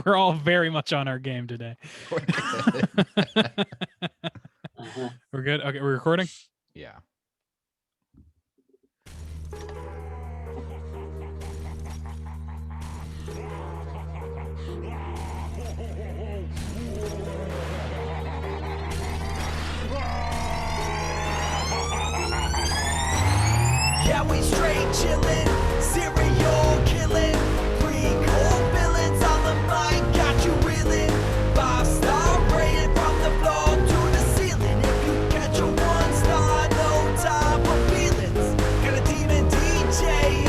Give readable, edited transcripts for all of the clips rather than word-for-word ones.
We're all very much on our game today. We're good. We're good. Okay, we're recording. Yeah. Yeah, we straight chillin', serial killing, pre-cool villains on the mic, got you reeling. 5-star rated from the floor to the ceiling. If you catch a 1-star, no time for feelings. Got a demon DJ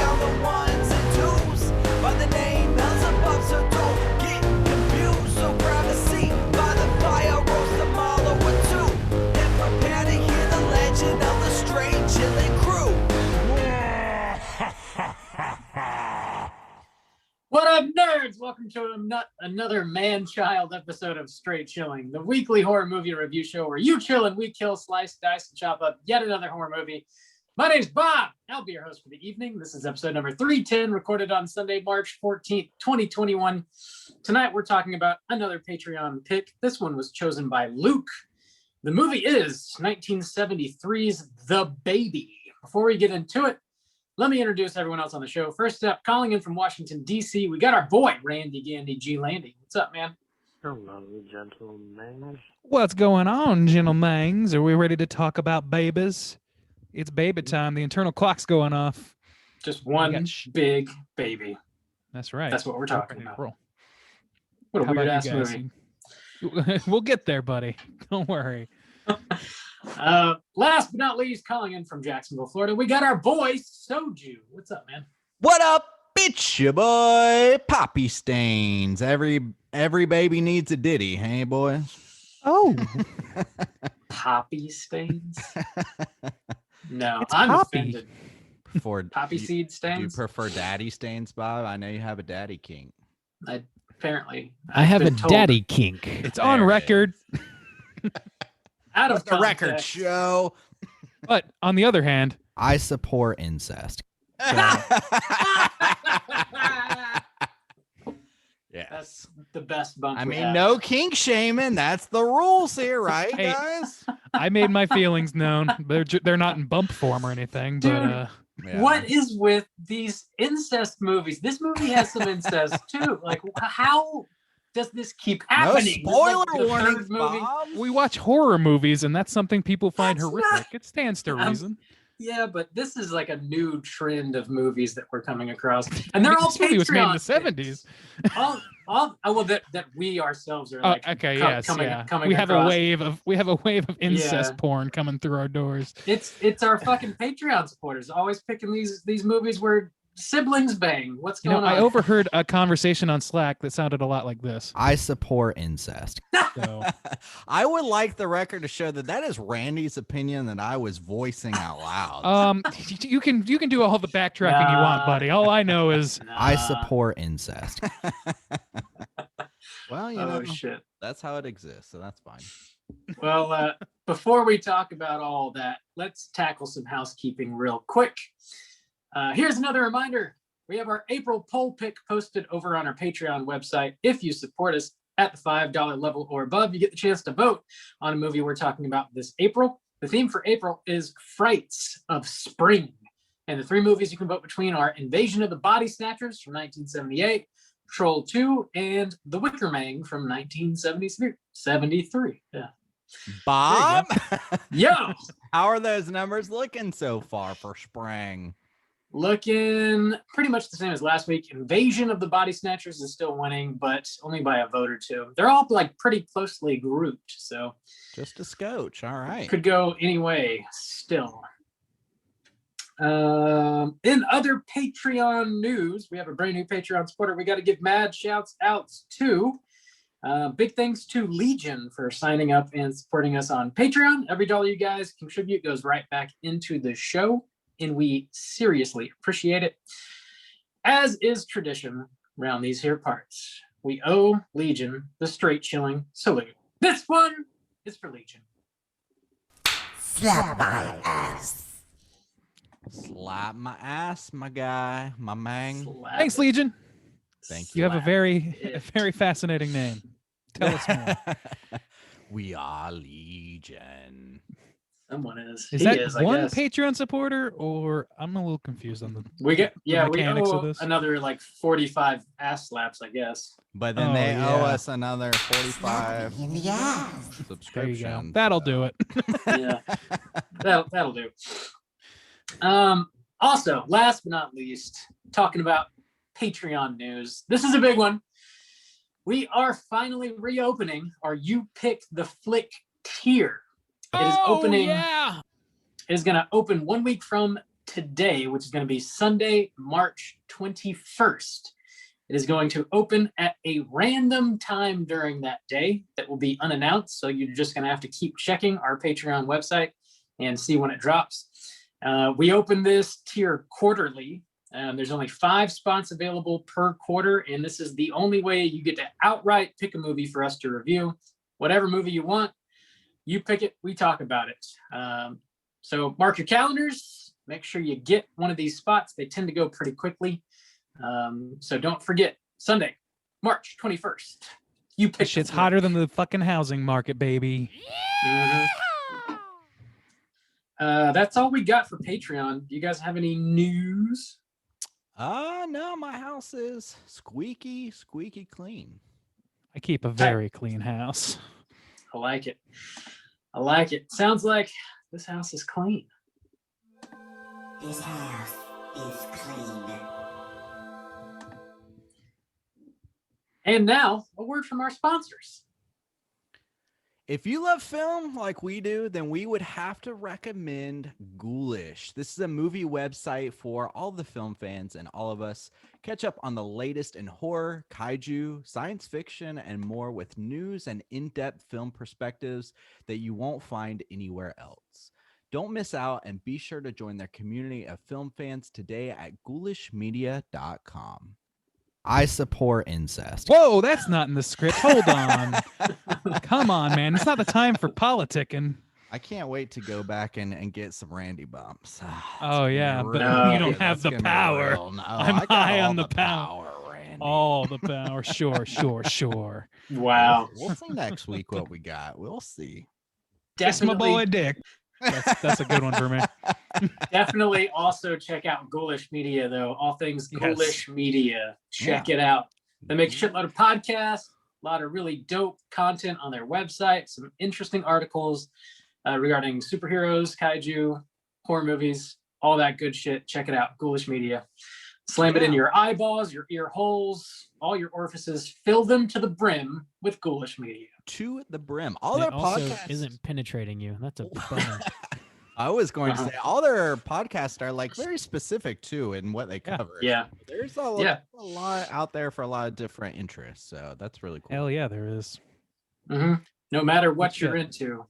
on the ones and twos, by the name Beelzebub, so don't get confused. So grab a seat by the fire, roast a marlow or two, and prepare to hear the legend of the straight chillin' crew. What up, nerds? Welcome to another man-child episode of Straight Chilling, the weekly horror movie review show where you chill and we kill, slice, dice, and chop up yet another horror movie. My name's Bob. I'll be your host for the evening. This is episode number 310, recorded on Sunday, March 14th, 2021. Tonight, we're talking about another Patreon pick. This one was chosen by Luke. The movie is 1973's The Baby. Before we get into it, let me introduce everyone else on the show. First up, calling in from Washington, D.C., we got our boy, Randy Gandy G. Landy. What's up, man? Hello, gentlemen. What's going on, gentlemen? Are we ready to talk about babies? It's baby time. The internal clock's going off. Just one got big baby. That's right. That's what we're talking Ready to about. roll. What a How about weird-ass you guys? movie. We'll get there, buddy. Don't worry. Last but not least, calling in from Jacksonville, Florida, we got our boy, Soju. What's up, man? What up? It's your boy, Poppy Stains. Every baby needs a ditty, hey boys? Oh, Poppy stains? No, It's I'm poppy. offended. For Poppy seed Do you stains? prefer daddy stains, Bob? I know you have a daddy kink. Apparently. I have a been told. daddy kink. it's There on it record. Out of Let the record context. show. But on the other hand, I support incest. Yes. That's the best bump. I we mean, have. no kink shaming. That's the rules here, right, Hey. guys? I made my feelings known. They're not in bump form or anything, but Dude. Yeah. What is with these incest movies? This movie has some incest too. Like, how does this keep No happening? This is spoiler like the warnings, third movie. uh, Bob. we watch horror movies, and that's something people find That's horrific. not- It stands to reason. Yeah, but this is like a new trend of movies that we're coming across, and they're all This movie was made in the Patreon 70s. Well, that we ourselves are like Okay, com- yes, coming, yeah. coming We have a across. wave of incest Yeah. porn coming through our doors. It's our fucking Patreon supporters always picking these movies where siblings bang. What's You going know, I on? overheard a conversation on Slack that sounded a lot like this. I support incest. So I would like the record to show that is Randy's opinion that I was voicing out loud. you can do all the backtracking you want, Nah. buddy. All I know is I Nah. support incest. Well, you Oh know, shit. that's how it exists, so that's fine. Well, before we talk about all that, let's tackle some housekeeping real quick. Here's another reminder. We have our April poll pick posted over on our Patreon website. If you support us at the $5 level or above, you get the chance to vote on a movie we're talking about this April. The theme for April is Frights of Spring. And the three movies you can vote between are Invasion of the Body Snatchers from 1978, Troll 2, and The Wicker Man from 1973. Yeah. Bob, Yo! how are those numbers looking so far for spring? Looking pretty much the same as last week. Invasion of the Body Snatchers is still winning, but only by a vote or two. They're all like pretty closely grouped, so Just a scotch. All right. could go any way still. In other Patreon news, we have a brand new Patreon supporter. We got to give mad shouts outs to. Big thanks to Legion for signing up and supporting us on Patreon. Every dollar you guys contribute goes right back into the show, and we seriously appreciate it. As is tradition around these here parts, we owe Legion the straight chilling salute. This one is for Legion. Slap my ass. Slap my ass, my guy, my man. Slap thanks, it. Legion. Thank You have a very, It. very fascinating name. Tell us more. We are Legion. Someone is. Is He that is, I one guess. Patreon supporter, or I'm a little confused on the. We get we mechanics of owe this? another like 45 ass slaps, I guess. But then Oh, they owe yeah. us another 45 There you go. subscriptions. That'll do it. Yeah, that'll do. Also, last but not least, talking about Patreon news. This is a big one. We are finally reopening our You Pick the Flick tier. It is opening. Yeah. It is going to open 1 week from today, which is going to be Sunday, March 21st. It is going to open at a random time during that day that will be unannounced. So you're just going to have to keep checking our Patreon website and see when it drops. We open this tier quarterly. There's only 5 spots available per quarter, and this is the only way you get to outright pick a movie for us to review. Whatever movie you want, you pick it, we talk about it. So mark your calendars, make sure you get one of these spots. They tend to go pretty quickly. So don't forget, Sunday, March 21st. You pick This shit's hotter than the fucking housing market, baby. Mhm. That's all we got for Patreon. Do you guys have any news? No, my house is squeaky clean. I keep a very clean house. I like it. I like it. Sounds like this house is clean. This house is clean. And now, a word from our sponsors. If you love film like we do, then we would have to recommend Ghoulish. This is a movie website for all the film fans and all of us. Catch up on the latest in horror, kaiju, science fiction, and more with news and in-depth film perspectives that you won't find anywhere else. Don't miss out and be sure to join their community of film fans today at ghoulishmedia.com. I support incest. Whoa, that's not in the script. Hold on. Come on, man. It's not the time for politicking. I can't wait to go back and get some Randy bumps. Oh, yeah, but No. you don't have the power. I'm I got high all on the power. Randy. All the power. Sure. Wow. We'll see next week what we got. We'll see. Kiss my boy Dick. That's a good one for me. Definitely also check out Ghoulish Media, though. All things Yes. Ghoulish Media. Check it out. They make a shitload of podcasts, a lot of really dope content on their website, some interesting articles regarding superheroes, kaiju, horror movies, all that good shit. Check it out. Ghoulish Media. Slam it in your eyeballs, your ear holes, all your orifices. Fill them to the brim with Ghoulish Media. To the brim. All It their also podcasts isn't penetrating you. That's a bummer. I was going to Uh-huh. say all their podcasts are like very specific too in what they Yeah. cover. Yeah. There's Yeah. a lot out there for a lot of different interests. So that's really cool. Hell yeah, there is. Mhm. No matter what Good you're shit. into,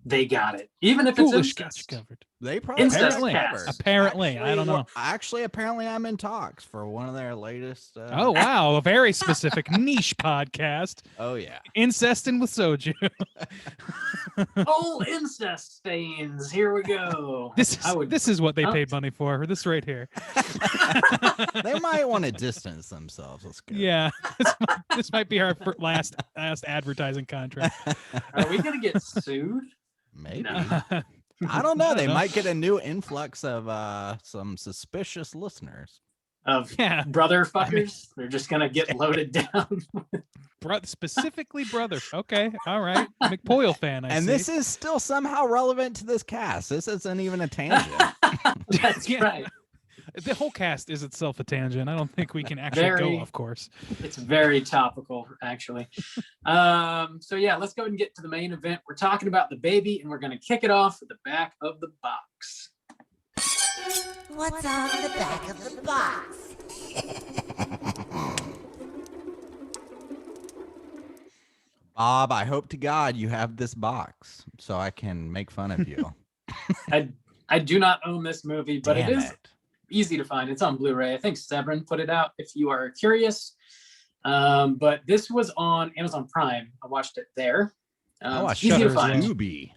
they got it. Even if it's Foolish got you incest. covered. They probably Incest have it cast. covered. Apparently, I don't know. Actually, apparently, I'm in talks for one of their latest. Oh, wow. A very specific niche podcast. Oh yeah. Incesting with Soju. Oh, incest stains. Here we go. This is what they Huh? paid money for. This right here. They might want to distance themselves. Let's go. Yeah. This might be our last advertising contract. Are we gonna get sued? Maybe. No. I don't know. They know. might get a new influx of some suspicious listeners. Of Yeah. brother fuckers? They're just gonna get loaded down. Specifically brother. Okay. All right. McPoyle fan. And this is still somehow relevant to this cast. This isn't even a tangent. That's Yeah. right. The whole cast is itself a tangent. I don't think we can actually Very- go off course. It's very topical, actually. So yeah, let's go ahead and get to the main event. We're talking about The Baby, and we're gonna kick it off at the back of the box. What's on the back of the box? Bob, I hope to God you have this box so I can make fun of you. I do not own this movie, but Damn it is easy to find. It's on Blu-ray. I think Severin put it out if you are curious. But this was on Amazon Prime. I watched it there. Oh, I Easy shut to her find. Tubi.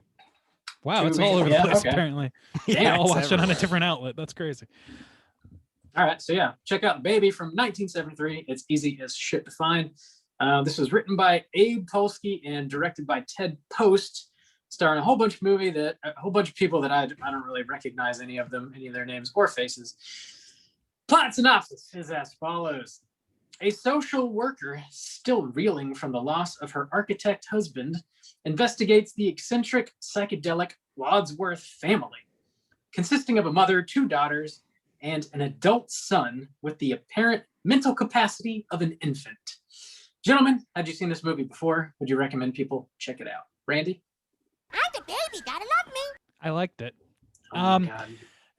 Wow, it's Tubi. all over the Yeah, place okay. apparently. Damn, They all it's watched it on a everywhere. different outlet. That's crazy. All right, so yeah, check out Baby from 1973. It's easy as shit to find. This was written by Abe Polsky and directed by Ted Post, starring a whole bunch of people that I don't really recognize any of their names or faces. Plot synopsis is as follows. A social worker, still reeling from the loss of her architect husband, investigates the eccentric, psychedelic Wadsworth family, consisting of a mother, 2 daughters, and an adult son with the apparent mental capacity of an infant. Gentlemen, had you seen this movie before? Would you recommend people check it out? Randy? I'm the baby, gotta love me. I liked it. Oh my God.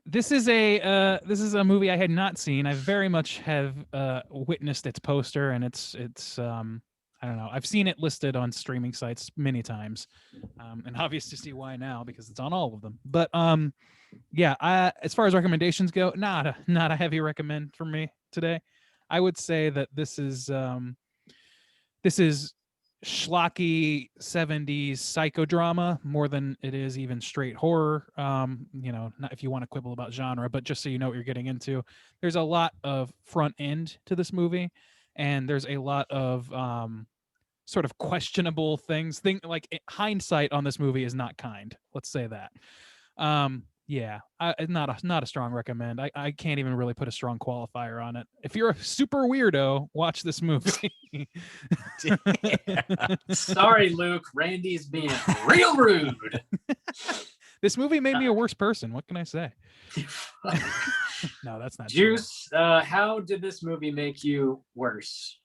This is a movie I had not seen. I very much have witnessed its poster, and it's I don't know. I've seen it listed on streaming sites many times, and obvious to see why now because it's on all of them. But yeah, as far as recommendations go, not a heavy recommend for me today. I would say that this is schlocky 70s psychodrama more than it is even straight horror. Not if you want to quibble about genre, but just so you know what you're getting into, there's a lot of front end to this movie, and there's a lot of sort of questionable things. Hindsight on this movie is not kind. Let's say that. Yeah, not a strong recommend. I can't even really put a strong qualifier on it. If you're a super weirdo, watch this movie. Sorry, Luke. Randy's being real rude. This movie made me a worse person. What can I say? No, that's not true. Juice, how did this movie make you worse?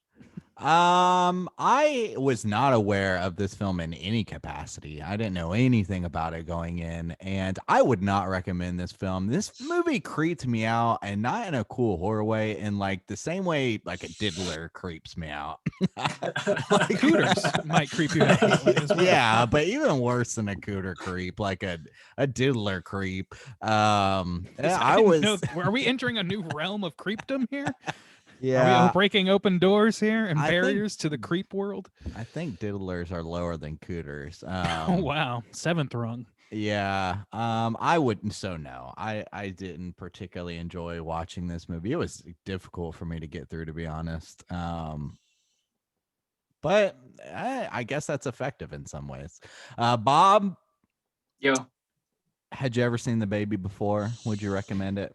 I was not aware of this film in any capacity. I didn't know anything about it going in, and I would not recommend this film. This movie creeped me out, and not in a cool horror way, in like the same way like a diddler creeps me out. Like Hooters might creep you out that way as well. Yeah, but even worse than a cooter creep, like a diddler creep. Are we entering a new realm of creepdom here? Yeah, Are we breaking open doors here and I barriers to the creep world? I think diddlers are lower than cooters. Oh wow, 7th rung. Yeah. I wouldn't. So no, I didn't particularly enjoy watching this movie. It was difficult for me to get through, to be honest. But I guess that's effective in some ways. Bob, Yo, had you ever seen The Baby before? Would you recommend it?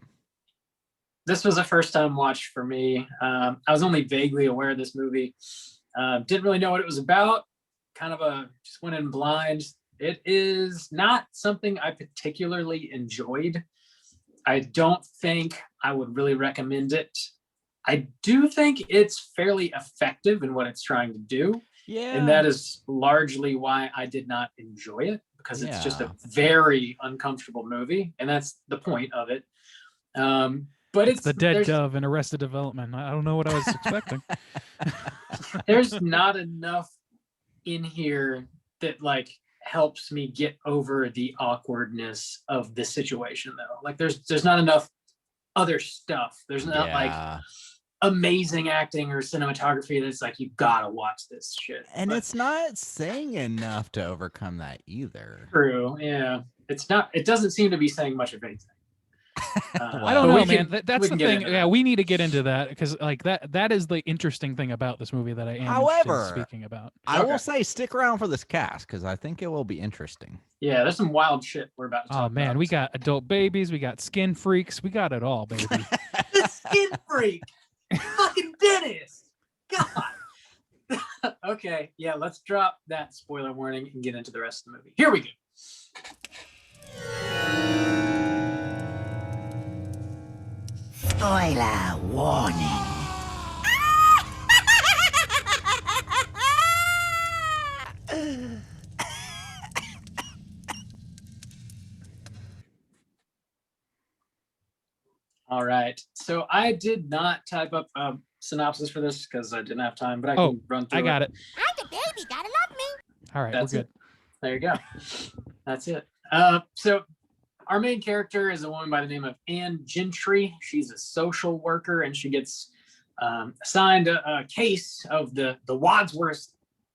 this was a first time watch for me. I was only vaguely aware of this movie. Didn't really know what it was about. Just went in blind. It is not something I particularly enjoyed. I don't think I would really recommend it. I do think it's fairly effective in what it's trying to do. Yeah. And that is largely why I did not enjoy it, because it's just a very uncomfortable movie. And that's the point of it. But it's the dead dove in Arrested Development. I don't know what I was expecting. There's not enough in here that like helps me get over the awkwardness of the situation though. Like there's not enough other stuff. There's not like amazing acting or cinematography that's like you gotta watch this shit. And it's not saying enough to overcome that either. True. Yeah. It doesn't seem to be saying much of anything. I don't know, man. That's the thing. Yeah, we need to get into that because like that is the interesting thing about this movie that I am interested in speaking about. I will say stick around for this cast because I think it will be interesting. Yeah, there's some wild shit we're about to talk about. Oh man, we got adult babies, we got skin freaks, we got it all, baby. The skin freak. Fucking Dennis. God. Okay, yeah, let's drop that spoiler warning and get into the rest of the movie. Here we go. Spoiler warning. All right. So I did not type up a synopsis for this because I didn't have time, but I can run through it. I got it. I'm the baby, gotta love me. All right, That's we're good. There you go. That's it. So our main character is a woman by the name of Anne Gentry. She's a social worker, and she gets assigned a case of the Wadsworth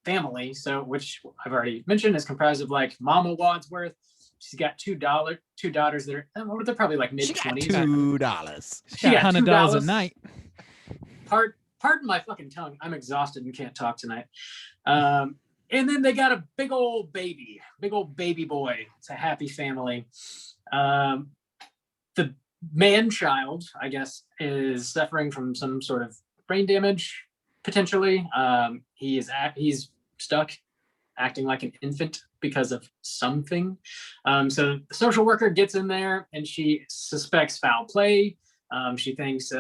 family. So, which I've already mentioned is comprised of like Mama Wadsworth, She's got two daughters that are they're probably like mid She got twenties. $2. She got $100 a $2 night. Pardon my fucking tongue. I'm exhausted and can't talk tonight. And then they got a big old baby boy. It's a happy family. The man child, I guess, is suffering from some sort of brain damage, potentially. He's stuck acting like an infant because of something. So the social worker gets in there and she suspects foul play. She thinks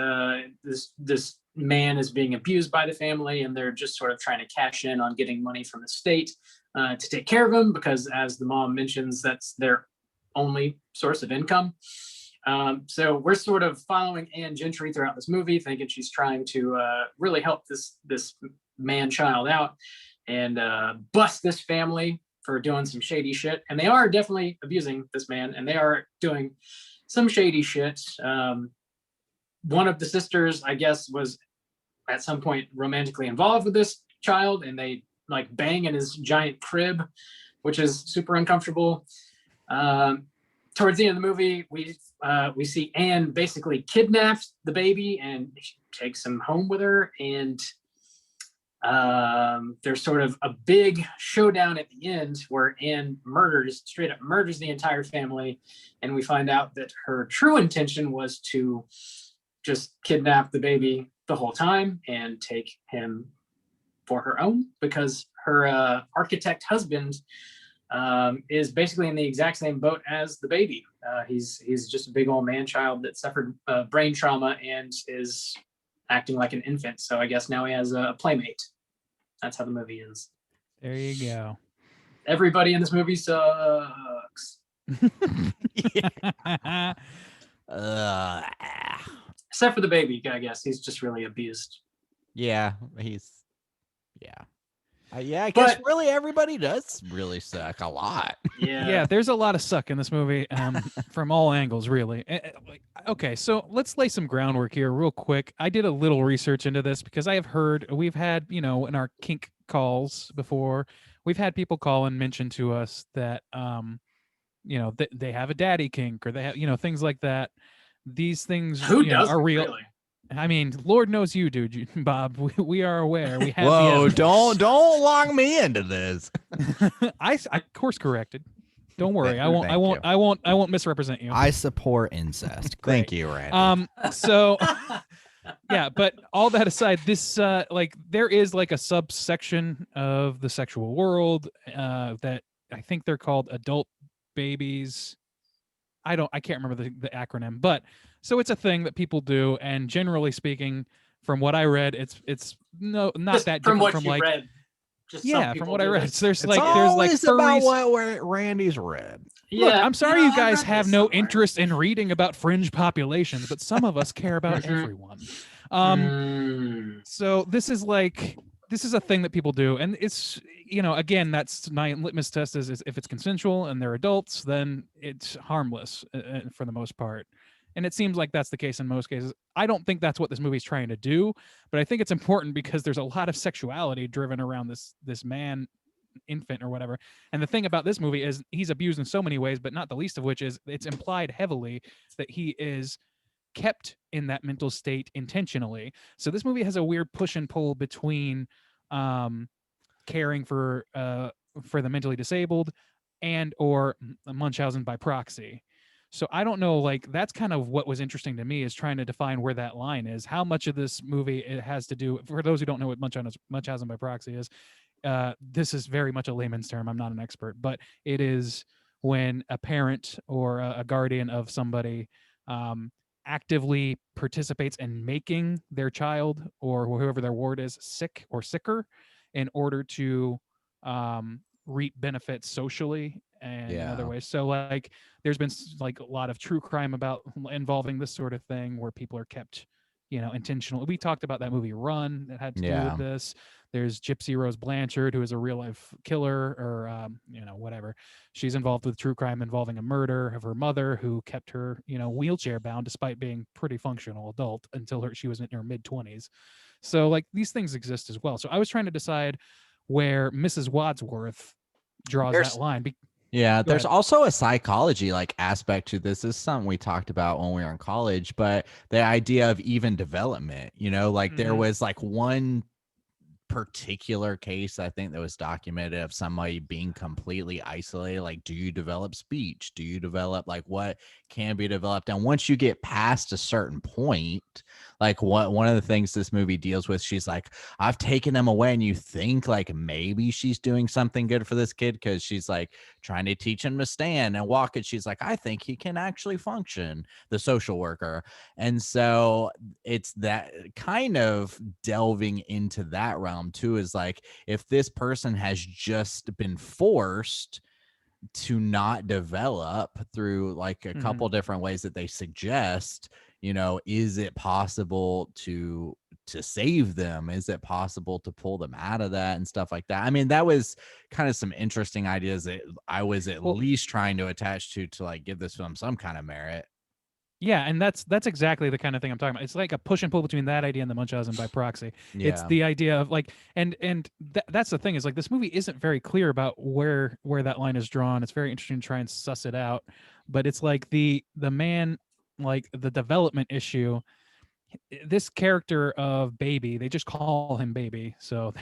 this man is being abused by the family, and they're just sort of trying to cash in on getting money from the state to take care of him, because as the mom mentions, that's their only source of income. So we're sort of following Anne Gentry throughout this movie, thinking she's trying to really help this man child out and bust this family for doing some shady shit. And they are definitely abusing this man, and they are doing some shady shit. One of the sisters, I guess, was at some point romantically involved with this child, and they like bang in his giant crib, which is super uncomfortable. Towards the end of the movie, we see Anne basically kidnaps the baby and takes him home with her, and there's sort of a big showdown at the end where Anne straight up murders the entire family, and we find out that her true intention was to just kidnap the baby the whole time and take him for her own, because her architect husband is basically in the exact same boat as the baby. He's just a big old man child that suffered brain trauma and is acting like an infant. So I guess now he has a playmate. That's how the movie ends. There you go. Everybody in this movie sucks. Except for the baby, I guess. He's just really abused. Yeah, I guess really everybody does really suck a lot. Yeah, there's a lot of suck in this movie from all angles, really. Okay, so let's lay some groundwork here real quick. I did a little research into this because I have heard, we've had, in our kink calls before, we've had people call and mention to us that, they have a daddy kink, or they have, things like that. These things are real. Really? I mean, Lord knows you do, Bob. We are aware. We have. Whoa! Don't lock me into this. I course corrected. Don't worry. I Thank won't misrepresent you. I support incest. Thank you, Randy. So yeah, but all that aside, this there is like a subsection of the sexual world that I think they're called adult babies. I can't remember the acronym, but so it's a thing that people do, and generally speaking, from what I read, it's not just that from different what from you like read. Just yeah, from what I read. So there's it's always about what Randy's read. Look, I'm sorry you I guys read have this no somewhere. interest in reading about fringe populations, but some of us care about everyone. So this is a thing that people do, and it's again, that's my litmus test is if it's consensual and they're adults, then it's harmless for the most part. And it seems like that's the case in most cases. I don't think that's what this movie's trying to do, but I think it's important because there's a lot of sexuality driven around this man infant or whatever. And the thing about this movie is he's abused in so many ways, but not the least of which is it's implied heavily that he is kept in that mental state intentionally. So this movie has a weird push and pull between caring for the mentally disabled and or Munchausen by proxy. So I don't know, that's kind of what was interesting to me, is trying to define where that line is. How much of this movie it has to do, for those who don't know what Munchausen by proxy is, this is very much a layman's term. I'm not an expert, but it is when a parent or a guardian of somebody actively participates in making their child or whoever their ward is sick or sicker in order to reap benefits socially and in other ways. So there's been a lot of true crime involving this sort of thing where people are kept, intentional. We talked about that movie Run that had to do with this. There's Gypsy Rose Blanchard, who is a real life killer or, whatever. She's involved with true crime involving a murder of her mother, who kept her, wheelchair bound despite being pretty functional adult until she was in her mid 20s. So these things exist as well. So I was trying to decide where Mrs. Wadsworth draws that line. Yeah, Go there's ahead. also a psychology like aspect to this. This is something we talked about when we were in college, but the idea of even development, like there Mhm. was like one particular case I think that was documented of somebody being completely isolated. Like, do you develop speech? Do you develop like what can be developed? And once you get past a certain point, like one of the things this movie deals with, she's like, I've taken them away, and you think like maybe she's doing something good for this kid because she's like trying to teach him to stand and walk, and she's like, I think he can actually function, the social worker. And so it's that kind of delving into that realm too, is like if this person has just been forced to not develop through like a couple different ways that they suggest, is it possible to save them? Is it possible to pull them out of that and stuff like that? I mean, that was kind of some interesting ideas that I was at Well- least trying to attach to like give this film some kind of merit. Yeah, and that's exactly the kind of thing I'm talking about. It's like a push and pull between that idea and the Munchausen by proxy. It's Yeah. the idea of like, and that's the thing is like this movie isn't very clear about where that line is drawn. It's very interesting to try and suss it out, but it's like the man, like the development issue. This character of Baby, they just call him Baby, so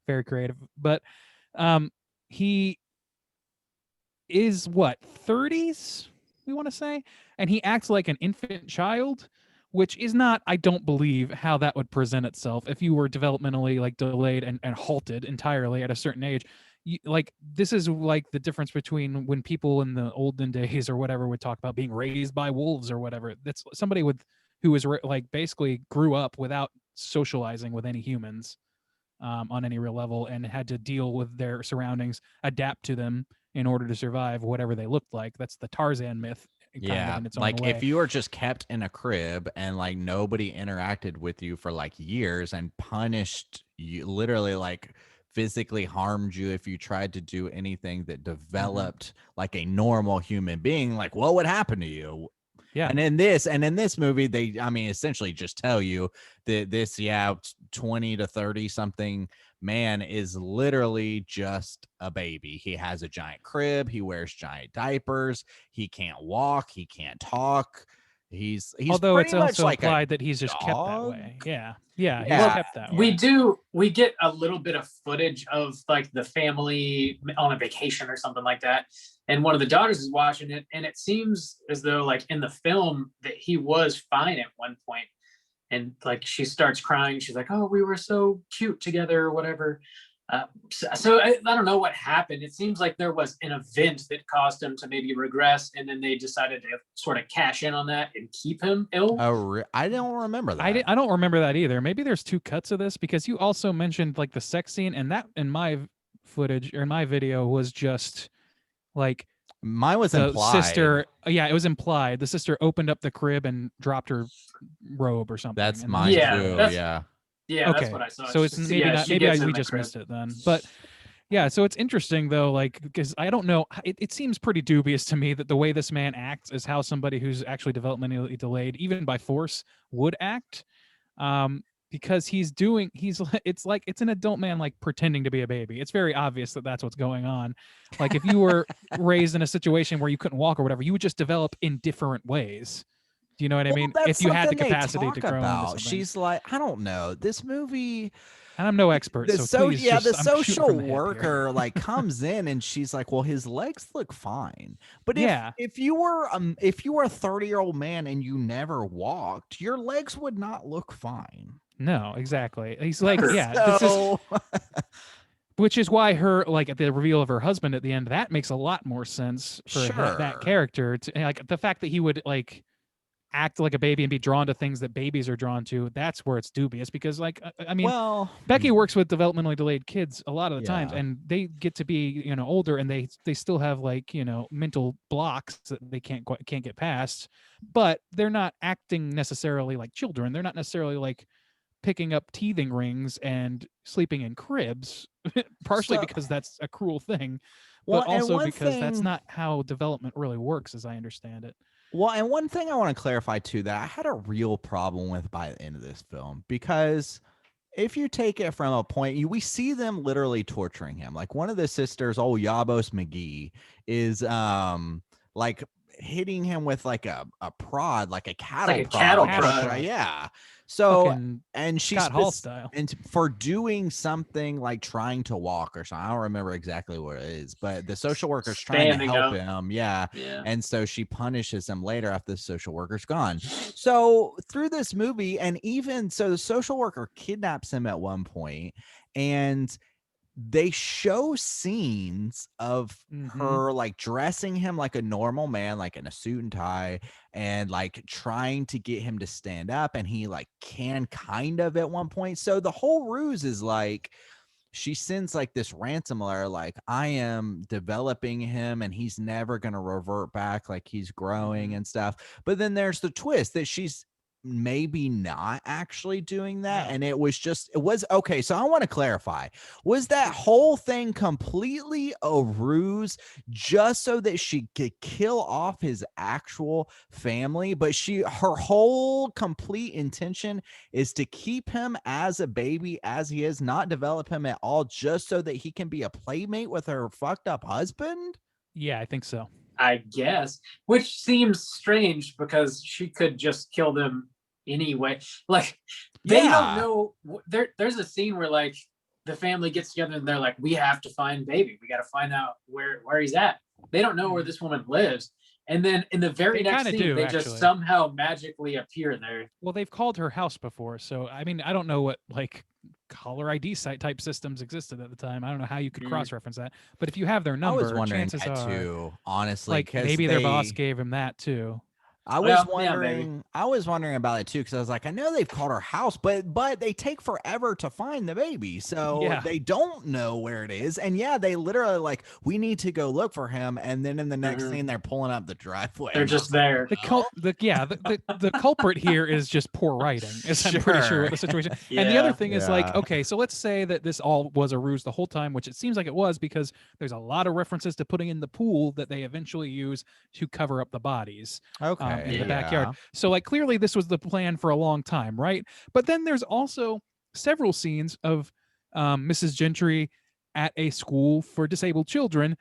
very creative. But he is what 30s, we want to say, and he acts like an infant child, which is not, I don't believe, how that would present itself if you were developmentally like delayed and halted entirely at a certain age. Like this is like the difference between when people in the olden days or whatever would talk about being raised by wolves or whatever. That's somebody who was like basically grew up without socializing with any humans on any real level and had to deal with their surroundings, adapt to them in order to survive whatever they looked like. That's the Tarzan myth, kind of in its own like way. if you were just kept in a crib and like nobody interacted with you for like years and punished you, literally like physically harmed you if you tried to do anything that developed like a normal human being, like what would happen to you? Yeah. And in this movie, they, I mean, essentially just tell you that this, 20 to 30 something man is literally just a baby. He has a giant crib. He wears giant diapers. He can't walk. He can't talk. He's although it's pretty much also like a implied that he's just kept that dog. way. Yeah, he's Yeah. kept that way. We get a little bit of footage of like the family on a vacation or something like that, and one of the daughters is watching it, and it seems as though like in the film that he was fine at one point, and like she starts crying. She's like, oh, we were so cute together or whatever. So I don't know what happened. It seems like there was an event that caused him to maybe regress, and then they decided to sort of cash in on that and keep him ill. I don't remember that. I don't remember that either. Maybe there's two cuts of this because you also mentioned like the sex scene, and that in my footage or in my video was just like Mine was the implied. sister. Yeah, it was implied. The sister opened up the crib and dropped her robe or something. That's and mine Yeah, too. that's- Yeah. Yeah, okay, that's what I saw. so it's maybe not. she Maybe gets in we the just crib. missed it then. But yeah, so it's interesting though, like because I don't know. It seems pretty dubious to me that the way this man acts is how somebody who's actually developmentally delayed, even by force, would act. Because it's like it's an adult man like pretending to be a baby. It's very obvious that that's what's going on. Like if you were raised in a situation where you couldn't walk or whatever, you would just develop in different ways. Do you know what I mean? Well, If you had the that's something they capacity to talk grow into about. something. She's like, I don't know. This movie, And I'm no expert, so please the I'm shooting social from the hip here. worker like comes in and she's like, well, his legs look fine. But Yeah. if you were a 30-year-old man and you never walked, your legs would not look fine. No, exactly. He's like, yeah, this is So- which is why her like at the reveal of her husband at the end, that makes a lot more sense for that Sure. character. To, like the fact that he would like act like a baby and be drawn to things that babies are drawn to, that's where it's dubious because like I mean well, Becky works with developmentally delayed kids a lot of the times, Yeah. and they get to be older, and they still have like mental blocks that they can't get past, but they're not acting necessarily like children. They're not necessarily like picking up teething rings and sleeping in cribs, partially So- because that's a cruel thing, Well, but and also one because that's thing- not how development really works, as I understand it. Well, and one thing I want to clarify too that I had a real problem with by the end of this film because if you take it from a point, we see them literally torturing him. Like one of the sisters, old Yabos McGee, is like hitting him with like a prod, like a cattle Like a prod. cattle prod. Yeah. So Fucking and she's Scott Hall style. and for doing something like trying to walk or something. I don't remember exactly what it is, but the social worker's trying to Standing help up. him. Yeah. Yeah. And so she punishes him later after the social worker's gone. So through this movie, and even so, the social worker kidnaps him at one point, and they show scenes of her like dressing him like a normal man, like in a suit and tie, and like trying to get him to stand up, and he like can kind of at one point. So the whole ruse is like she sends like this ransomware, like I am developing him and he's never going to revert back, like he's growing and stuff. But then there's the twist that she's maybe not actually doing that, and it was okay. So I want to clarify, was that whole thing completely a ruse just so that she could kill off his actual family? But her whole complete intention is to keep him as a baby as he is, not develop him at all, just so that he can be a playmate with her fucked up husband? Yeah, I think so. I guess, which seems strange because she could just kill them anyway. Like they don't know. There's a scene where like the family gets together and they're like, we have to find baby. We got to find out where he's at. They don't know where this woman lives. And then in the very next scene, they just somehow magically appear there. Well, they've called her house before, so I mean, I don't know what like caller ID site type systems existed at the time. I don't know how you could cross-reference that, but if you have their number, I was wondering chances that are, too, honestly, like maybe their boss gave him that too. I was wondering about it too, because I was like, I know they've called her house, but they take forever to find the baby, so they don't know where it is. And yeah, they literally like, we need to go look for him, and then in the next scene, they're pulling up the driveway. They're just there. The culprit here is just poor writing. I'm pretty sure what the situation. And the other thing is like, okay, so let's say that this all was a ruse the whole time, which it seems like it was, because there's a lot of references to putting in the pool that they eventually use to cover up the bodies. Okay. In the backyard. So like clearly this was the plan for a long time, right? But then there's also several scenes of Mrs. Gentry at a school for disabled children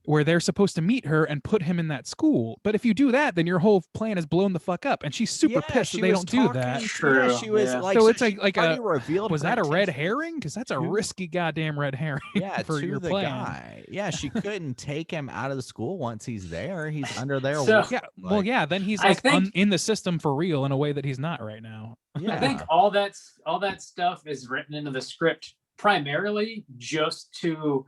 where they're supposed to meet her and put him in that school. But if you do that, then your whole plan is blown the fuck up. And she's super pissed that they don't do that. True. She was like, so it's like a revealed. Was that a red herring? Because that's a risky goddamn red herring. Yeah, for your plan. Guy. Yeah, she couldn't take him out of the school once he's there. He's under there. Then he's like in the system for real in a way that he's not right now. Yeah. I think all that stuff is written into the script primarily just to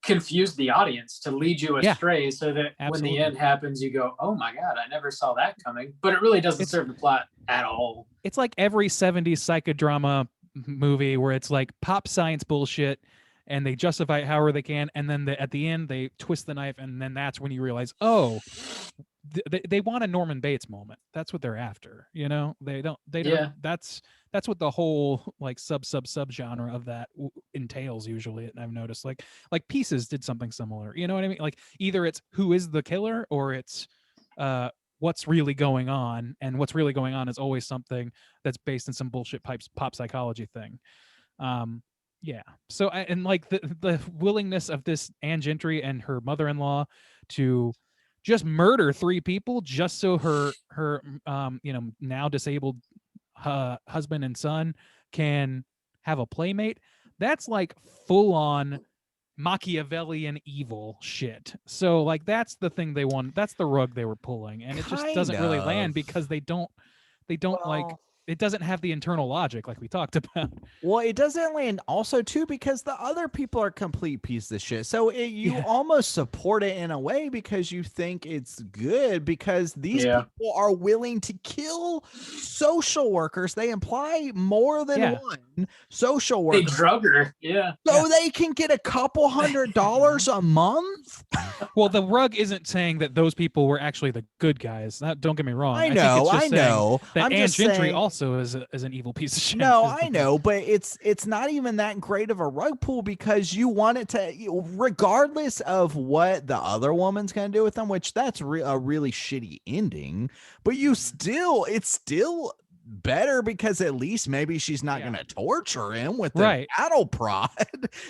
confuse the audience, to lead you astray, so that when the end happens you go, oh my god, I never saw that coming. But it really doesn't serve the plot at all. It's like every 70s psychodrama movie where it's like pop science bullshit and they justify it however they can, and then at the end they twist the knife, and then that's when you realize, oh, they want a Norman Bates moment. That's what they're after, you know. They don't that's what the whole like sub genre of that entails usually. I've noticed like Pieces did something similar, you know what I mean? Like either it's who is the killer, or it's what's really going on, and what's really going on is always something that's based in some bullshit pop psychology thing. So and like the willingness of this Anne Gentry and her mother-in-law to just murder 3 people just so her now disabled husband and son can have a playmate. That's like full on Machiavellian evil shit. So like that's the thing they want. That's the rug they were pulling, and it just doesn't really land because they don't like. It doesn't have the internal logic like we talked about. Well, it doesn't land also too because the other people are complete pieces of shit. So you almost support it in a way because you think it's good, because these people are willing to kill social workers. They imply more than one social worker. They drug her. So they can get a couple $100 a month. Well, the rug isn't saying that those people were actually the good guys. Don't get me wrong. I know. That Anne Gentry also is an evil piece of shit. No, I know, but it's not even that great of a rug pull, because you want it to, regardless of what the other woman's gonna do with them, which that's a really shitty ending. But it's still better because at least maybe she's not Yeah. going to torture him with the Right. cattle prod.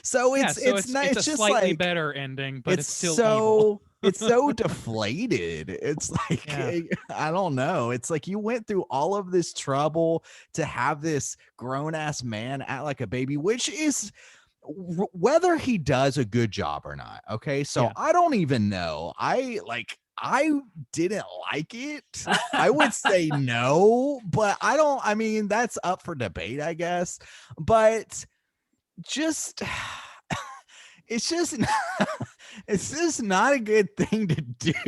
So Yeah, it's so not, it's it's a just slightly like better ending, but it's still so evil. it's so deflated. It's like Yeah. I don't know. It's like you went through all of this trouble to have this grown ass man act like a baby, which is whether he does a good job or not. Okay, so Yeah. I don't even know. I didn't like it. I would say no, but I mean, that's up for debate, I guess. But just it's just it's just not a good thing to do.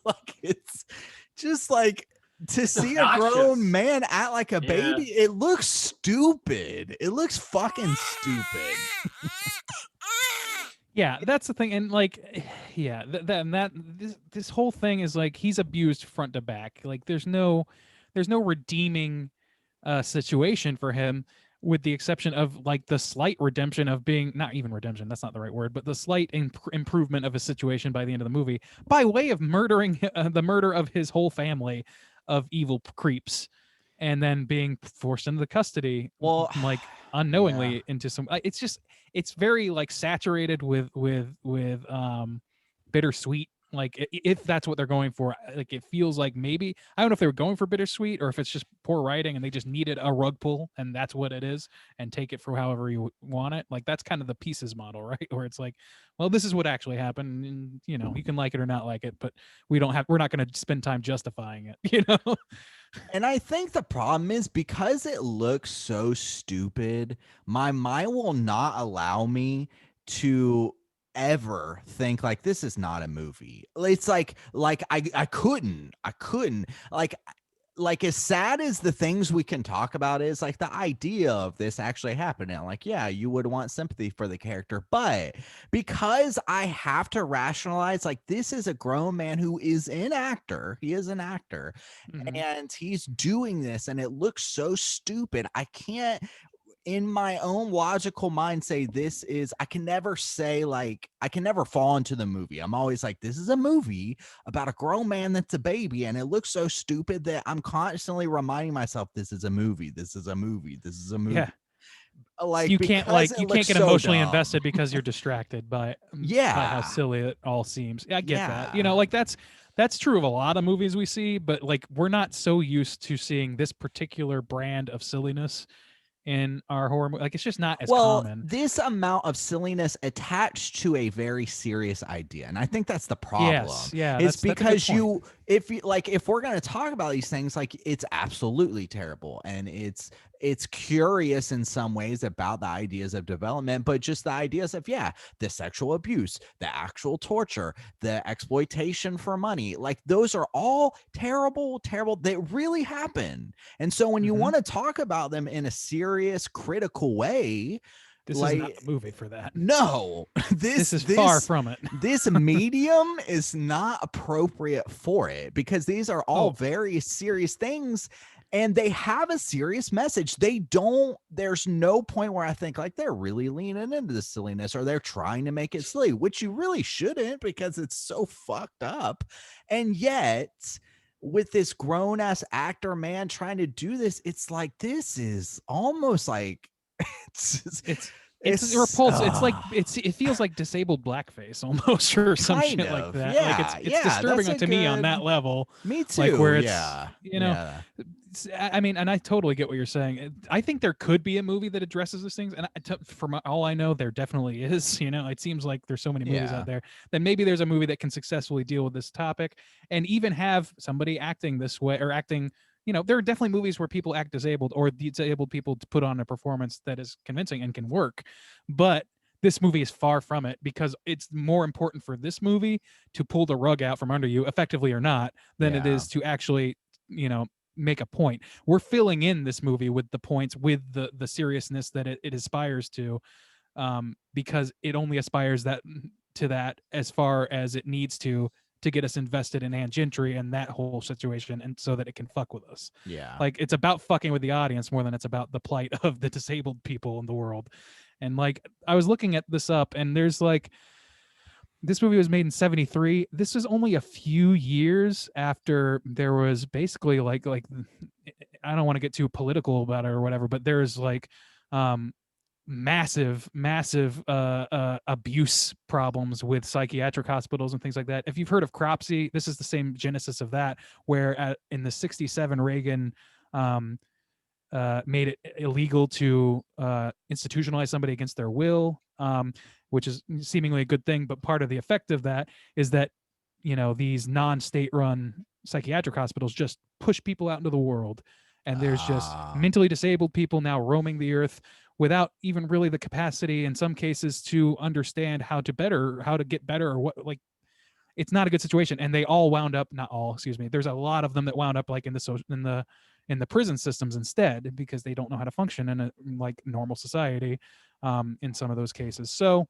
Like, it's just like to see a obnoxious. grown man act like a Yeah. baby. It looks stupid. It looks fucking stupid. Yeah, that's the thing, and like, yeah, this whole thing is like he's abused front to back. Like, there's no redeeming situation for him, with the exception of like the slight redemption of being, not even redemption, that's not the right word, but the slight improvement of his situation by the end of the movie by way of murdering the murder of his whole family of evil creeps, and then being forced into the custody, Well, like unknowingly into some. It's just, it's very like saturated with bittersweet. Like, if that's what they're going for, like, it feels like maybe, I don't know if they were going for bittersweet or if it's just poor writing and they just needed a rug pull and that's what it is, and take it for however you want it. Like, that's kind of the pieces model, right? Where it's like, well, this is what actually happened, and you know, you can like it or not like it, but we're not going to spend time justifying it, you know? And I think the problem is because it looks so stupid, my mind will not allow me to ever think like this is not a movie. It's like I couldn't like as sad as the things we can talk about is, like, the idea of this actually happening, like, yeah, you would want sympathy for the character, but because I have to rationalize, like, this is a grown man who is an actor, he is an actor, Mhm. and he's doing this and it looks so stupid, I can't in my own logical mind say this is, I can never say, like, I can never fall into the movie. I'm always like, this is a movie about a grown man that's a baby, and it looks so stupid that I'm constantly reminding myself, this is a movie, this is a movie, this is a movie. Yeah. Like, You can't because it you can't looks get so emotionally dumb. invested because you're distracted by how Yeah. silly it all seems. I get that. You Yeah. know, like that's true of a lot of movies we see, but like we're not so used to seeing this particular brand of silliness in our horror movie. Like, it's just not as common. This amount of silliness attached to a very serious idea, and I think that's the problem. Yes, yeah, it's that's a good because point. if we're going to talk about these things, like, it's absolutely terrible, and it's curious in some ways about the ideas of development, but just the ideas of, yeah, the sexual abuse, the actual torture, the exploitation for money, like, those are all terrible they really happen. And so when you Mhm. want to talk about them in a serious, critical way, This like, is not the movie for that. no, This is far from it. this medium is not appropriate for it, because these are all Oh. very serious things, and they have a serious message. There's no point where I think, like, they're really leaning into the silliness or they're trying to make it silly, which you really shouldn't, because it's so fucked up. And yet, with this grown-ass actor man trying to do this, it's like, this is almost like It's repulsive. It's like it feels like disabled blackface almost, or some Kind shit of, like that. yeah, Like, it's yeah, disturbing that's a to me on that good- level. Me too. Like, where it's, yeah, you know, yeah. I mean, and I totally get what you're saying. I think there could be a movie that addresses these things, and from all I know, there definitely is. You know, it seems like there's so many movies Yeah. out there that maybe there's a movie that can successfully deal with this topic and even have somebody acting this way, or acting. You know, there are definitely movies where people act disabled, or the disabled people to put on a performance that is convincing and can work. But this movie is far from it, because it's more important for this movie to pull the rug out from under you, effectively or not, than it Yeah. is to actually, you know, make a point. We're filling in this movie with the points, with the seriousness that it aspires to, because it only aspires to that as far as it needs to get us invested in Anne Gentry and that whole situation, and so that it can fuck with us. Yeah. Like, it's about fucking with the audience more than it's about the plight of the disabled people in the world. And like, I was looking at this up, and there's like, This movie was made in 73. This was only a few years after there was basically like I don't want to get too political about it or whatever, but there's like massive abuse problems with psychiatric hospitals and things like that. If you've heard of Cropsey, this is the same genesis of that, where in the 67 Reagan made it illegal to institutionalize somebody against their will, which is seemingly a good thing. But part of the effect of that is that, these non-state run psychiatric hospitals just push people out into the world. And there's just mentally disabled people now roaming the earth without even really the capacity in some cases to understand how to get better or what, like, it's not a good situation. And they all wound up, not all, excuse me. There's a lot of them that wound up like in the prison systems instead, because they don't know how to function in a like normal society in some of those cases. So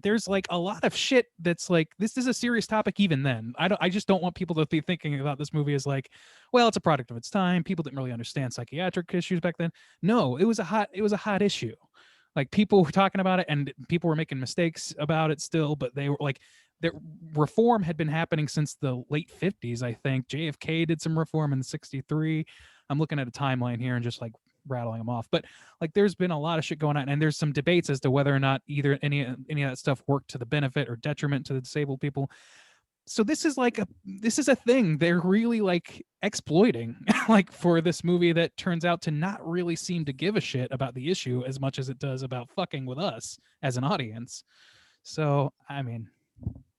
there's like a lot of shit that's like, this is a serious topic even then. I just don't want people to be thinking about this movie as like, well, it's a product of its time. People didn't really understand psychiatric issues back then. No, it was a hot issue. Like, people were talking about it and people were making mistakes about it still, but they were like, the reform had been happening since the late 50s, I think. JFK did some reform in 63. I'm looking at a timeline here and just like rattling them off. But like, there's been a lot of shit going on, and there's some debates as to whether or not either any of that stuff worked to the benefit or detriment to the disabled people. So this is a thing they're really like exploiting like for this movie that turns out to not really seem to give a shit about the issue as much as it does about fucking with us as an audience. So, I mean,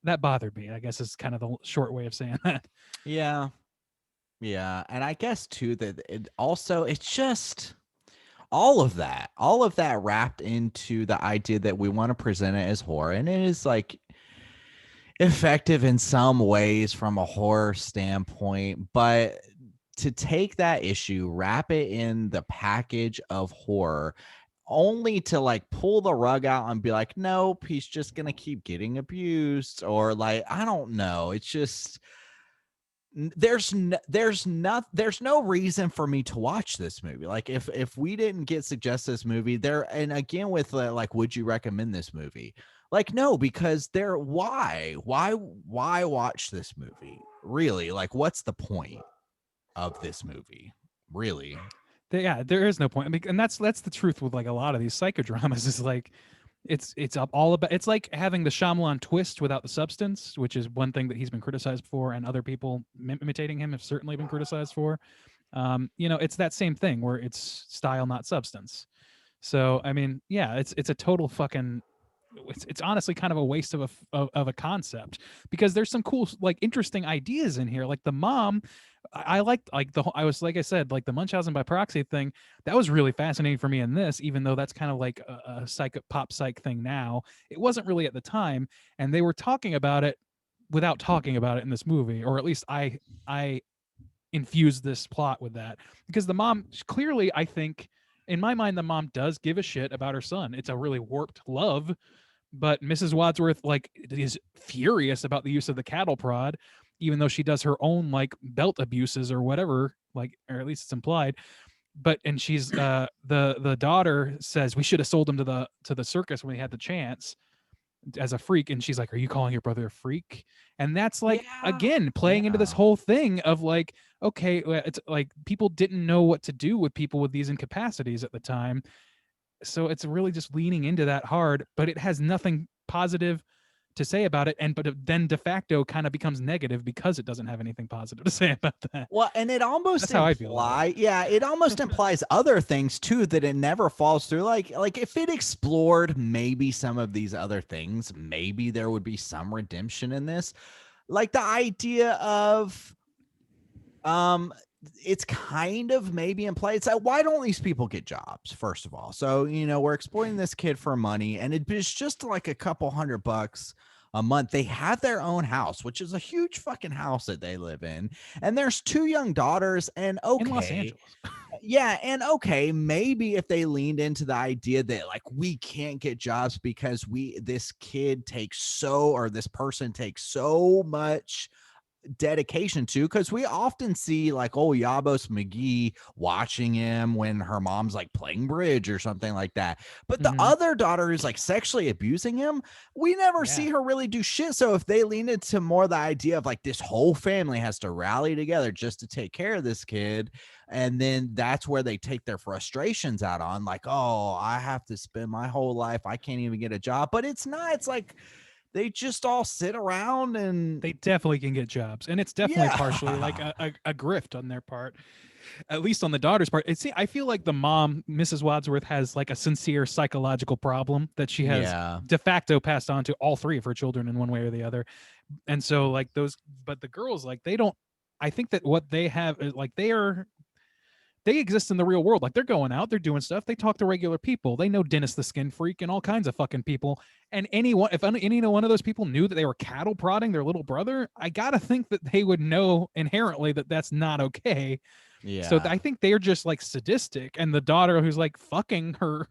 that bothered me, I guess, is kind of the short way of saying that. Yeah. And I guess too that it's just all of that wrapped into the idea that we want to present it as horror, and it is like effective in some ways from a horror standpoint, but to take that issue, wrap it in the package of horror, only to like pull the rug out and be like, nope, he's just gonna keep getting abused, or like, I don't know, it's just there's no reason for me to watch this movie. Like, if we didn't get suggested this movie there, and again with like, would you recommend this movie? Like, no, because why watch this movie? Really? Like, what's the point of this movie? Really? Yeah, there is no point. And that's the truth with like a lot of these psychodramas is like, it's all about, it's like having the Shyamalan twist without the substance, which is one thing that he's been criticized for, and other people imitating him have certainly been criticized for. It's that same thing where it's style, not substance. So, I mean, yeah, it's a total fucking, it's honestly kind of a waste of a concept, because there's some cool, like, interesting ideas in here. Like the mom, I liked, like I was, like I said, like the Munchausen by proxy thing, that was really fascinating for me in this, even though that's kind of like a pop psych thing now. It wasn't really at the time, and they were talking about it without talking about it in this movie, or at least I infused this plot with that, because the mom clearly, I think, in my mind, the mom does give a shit about her son. It's a really warped love, but Mrs. Wadsworth like is furious about the use of the cattle prod, even though she does her own like belt abuses or whatever, like, or at least it's implied. But and she's the daughter says we should have sold him to the circus when we had the chance as a freak, and she's like, are you calling your brother a freak? And that's like, again, playing into this whole thing of like, okay, it's like people didn't know what to do with people with these incapacities at the time. So it's really just leaning into that hard, but it has nothing positive to say about it, but then de facto kind of becomes negative because it doesn't have anything positive to say about that. Well, and it almost That's how I feel about it. Yeah, it almost implies other things too that it never falls through. Like if it explored maybe some of these other things, maybe there would be some redemption in this. Like the idea of it's kind of maybe implied. It's like, why don't these people get jobs, first of all? So, we're exploiting this kid for money, and it's just like a couple $100 a month. They have their own house, which is a huge fucking house that they live in. And there's 2 young daughters, and okay. In Los Angeles. Yeah. And okay, maybe if they leaned into the idea that like, we can't get jobs because this person takes so much dedication to, because we often see like Yabos McGee watching him when her mom's like playing bridge or something like that. But the other daughter who's like sexually abusing him, we never see her really do shit. So if they lean into more the idea of like this whole family has to rally together just to take care of this kid, and then that's where they take their frustrations out on, like, oh, I have to spend my whole life, I can't even get a job. But it's not, it's like they just all sit around and they definitely can get jobs, and it's definitely partially like a grift on their part, at least on the daughter's part. I feel like the mom, Mrs. Wadsworth, has like a sincere psychological problem that she has de facto passed on to all three of her children in one way or the other. And so like but the girls, like, they don't, I think that what they have is like they exist in the real world. Like, they're going out, they're doing stuff. They talk to regular people. They know Dennis the Skin Freak and all kinds of fucking people. And if any one of those people knew that they were cattle prodding their little brother, I gotta think that they would know inherently that that's not okay. Yeah. So I think they're just like sadistic. And the daughter who's like fucking her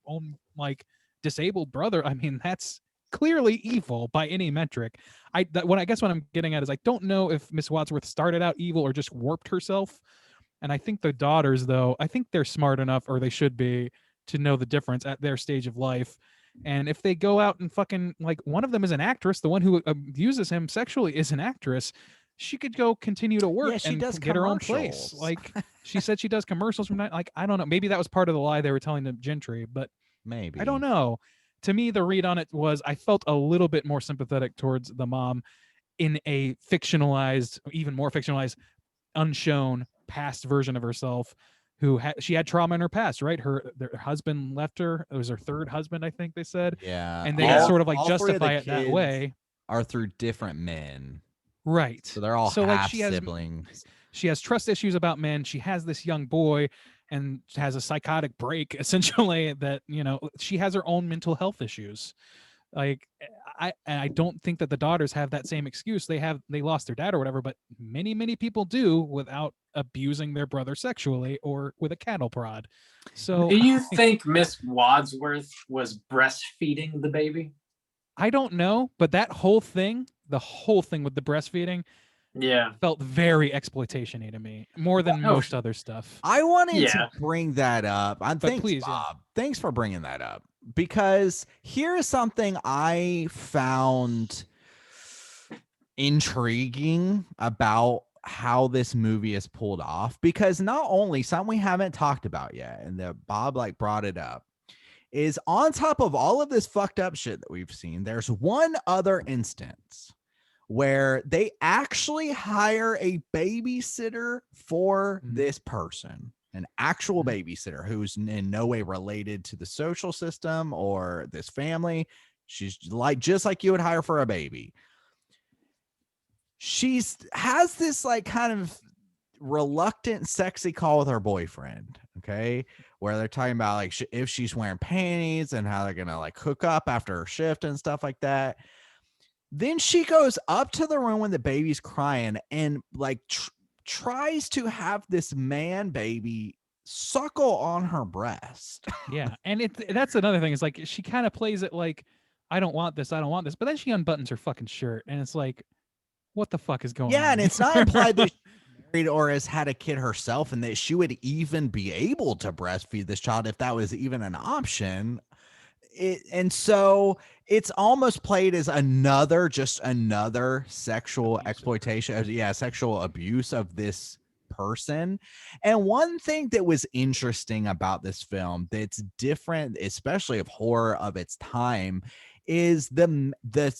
own like disabled brother, I mean, that's clearly evil by any metric. I guess what I'm getting at is I don't know if Miss Wadsworth started out evil or just warped herself. And I think the daughters, though, I think they're smart enough, or they should be, to know the difference at their stage of life. And if they go out and fucking, like, one of them is an actress, the one who abuses him sexually is an actress, she could go continue to work she and does get her own place. Like, she said she does commercials from that. Like, I don't know. Maybe that was part of the lie they were telling the Gentry, but maybe. I don't know. To me, the read on it was I felt a little bit more sympathetic towards the mom in a fictionalized, even more fictionalized, unshown past version of herself, who she had trauma in her past, right? Their husband left her. It was her third husband, I think they said. Yeah. And they sort of like justify it that way. Are through different men. Right. So they're all half siblings. She has trust issues about men. She has this young boy and has a psychotic break, essentially, that, you know, she has her own mental health issues. Like, I don't think that the daughters have that same excuse. They lost their dad or whatever, but many people do without abusing their brother sexually or with a cattle prod. So do you think Miss Wadsworth was breastfeeding the baby? I don't know, but the whole thing with the breastfeeding, felt very exploitation-y to me, more than most other stuff. I wanted to bring that up. Thanks, Bob. Thanks for bringing that up, because here is something I found intriguing about how this movie is pulled off, because not only something we haven't talked about yet, and that Bob like brought it up, is on top of all of this fucked up shit that we've seen, there's one other instance where they actually hire a babysitter for this person, an actual babysitter who's in no way related to the social system or this family. She's like, just like you would hire for a baby. Has this like kind of reluctant, sexy call with her boyfriend. Okay. Where they're talking about like if she's wearing panties and how they're going to like hook up after her shift and stuff like that. Then she goes up to the room when the baby's crying and like tries to have this man baby suckle on her breast. Yeah. And that's another thing. Is like, she kind of plays it like, I don't want this. But then she unbuttons her fucking shirt and it's like, what the fuck is going on? Yeah. And it's not implied that she's married or has had a kid herself and that she would even be able to breastfeed this child if that was even an option. And so it's almost played as another sexual exploitation, sexual abuse of this person. And one thing that was interesting about this film that's different, especially of horror of its time, is the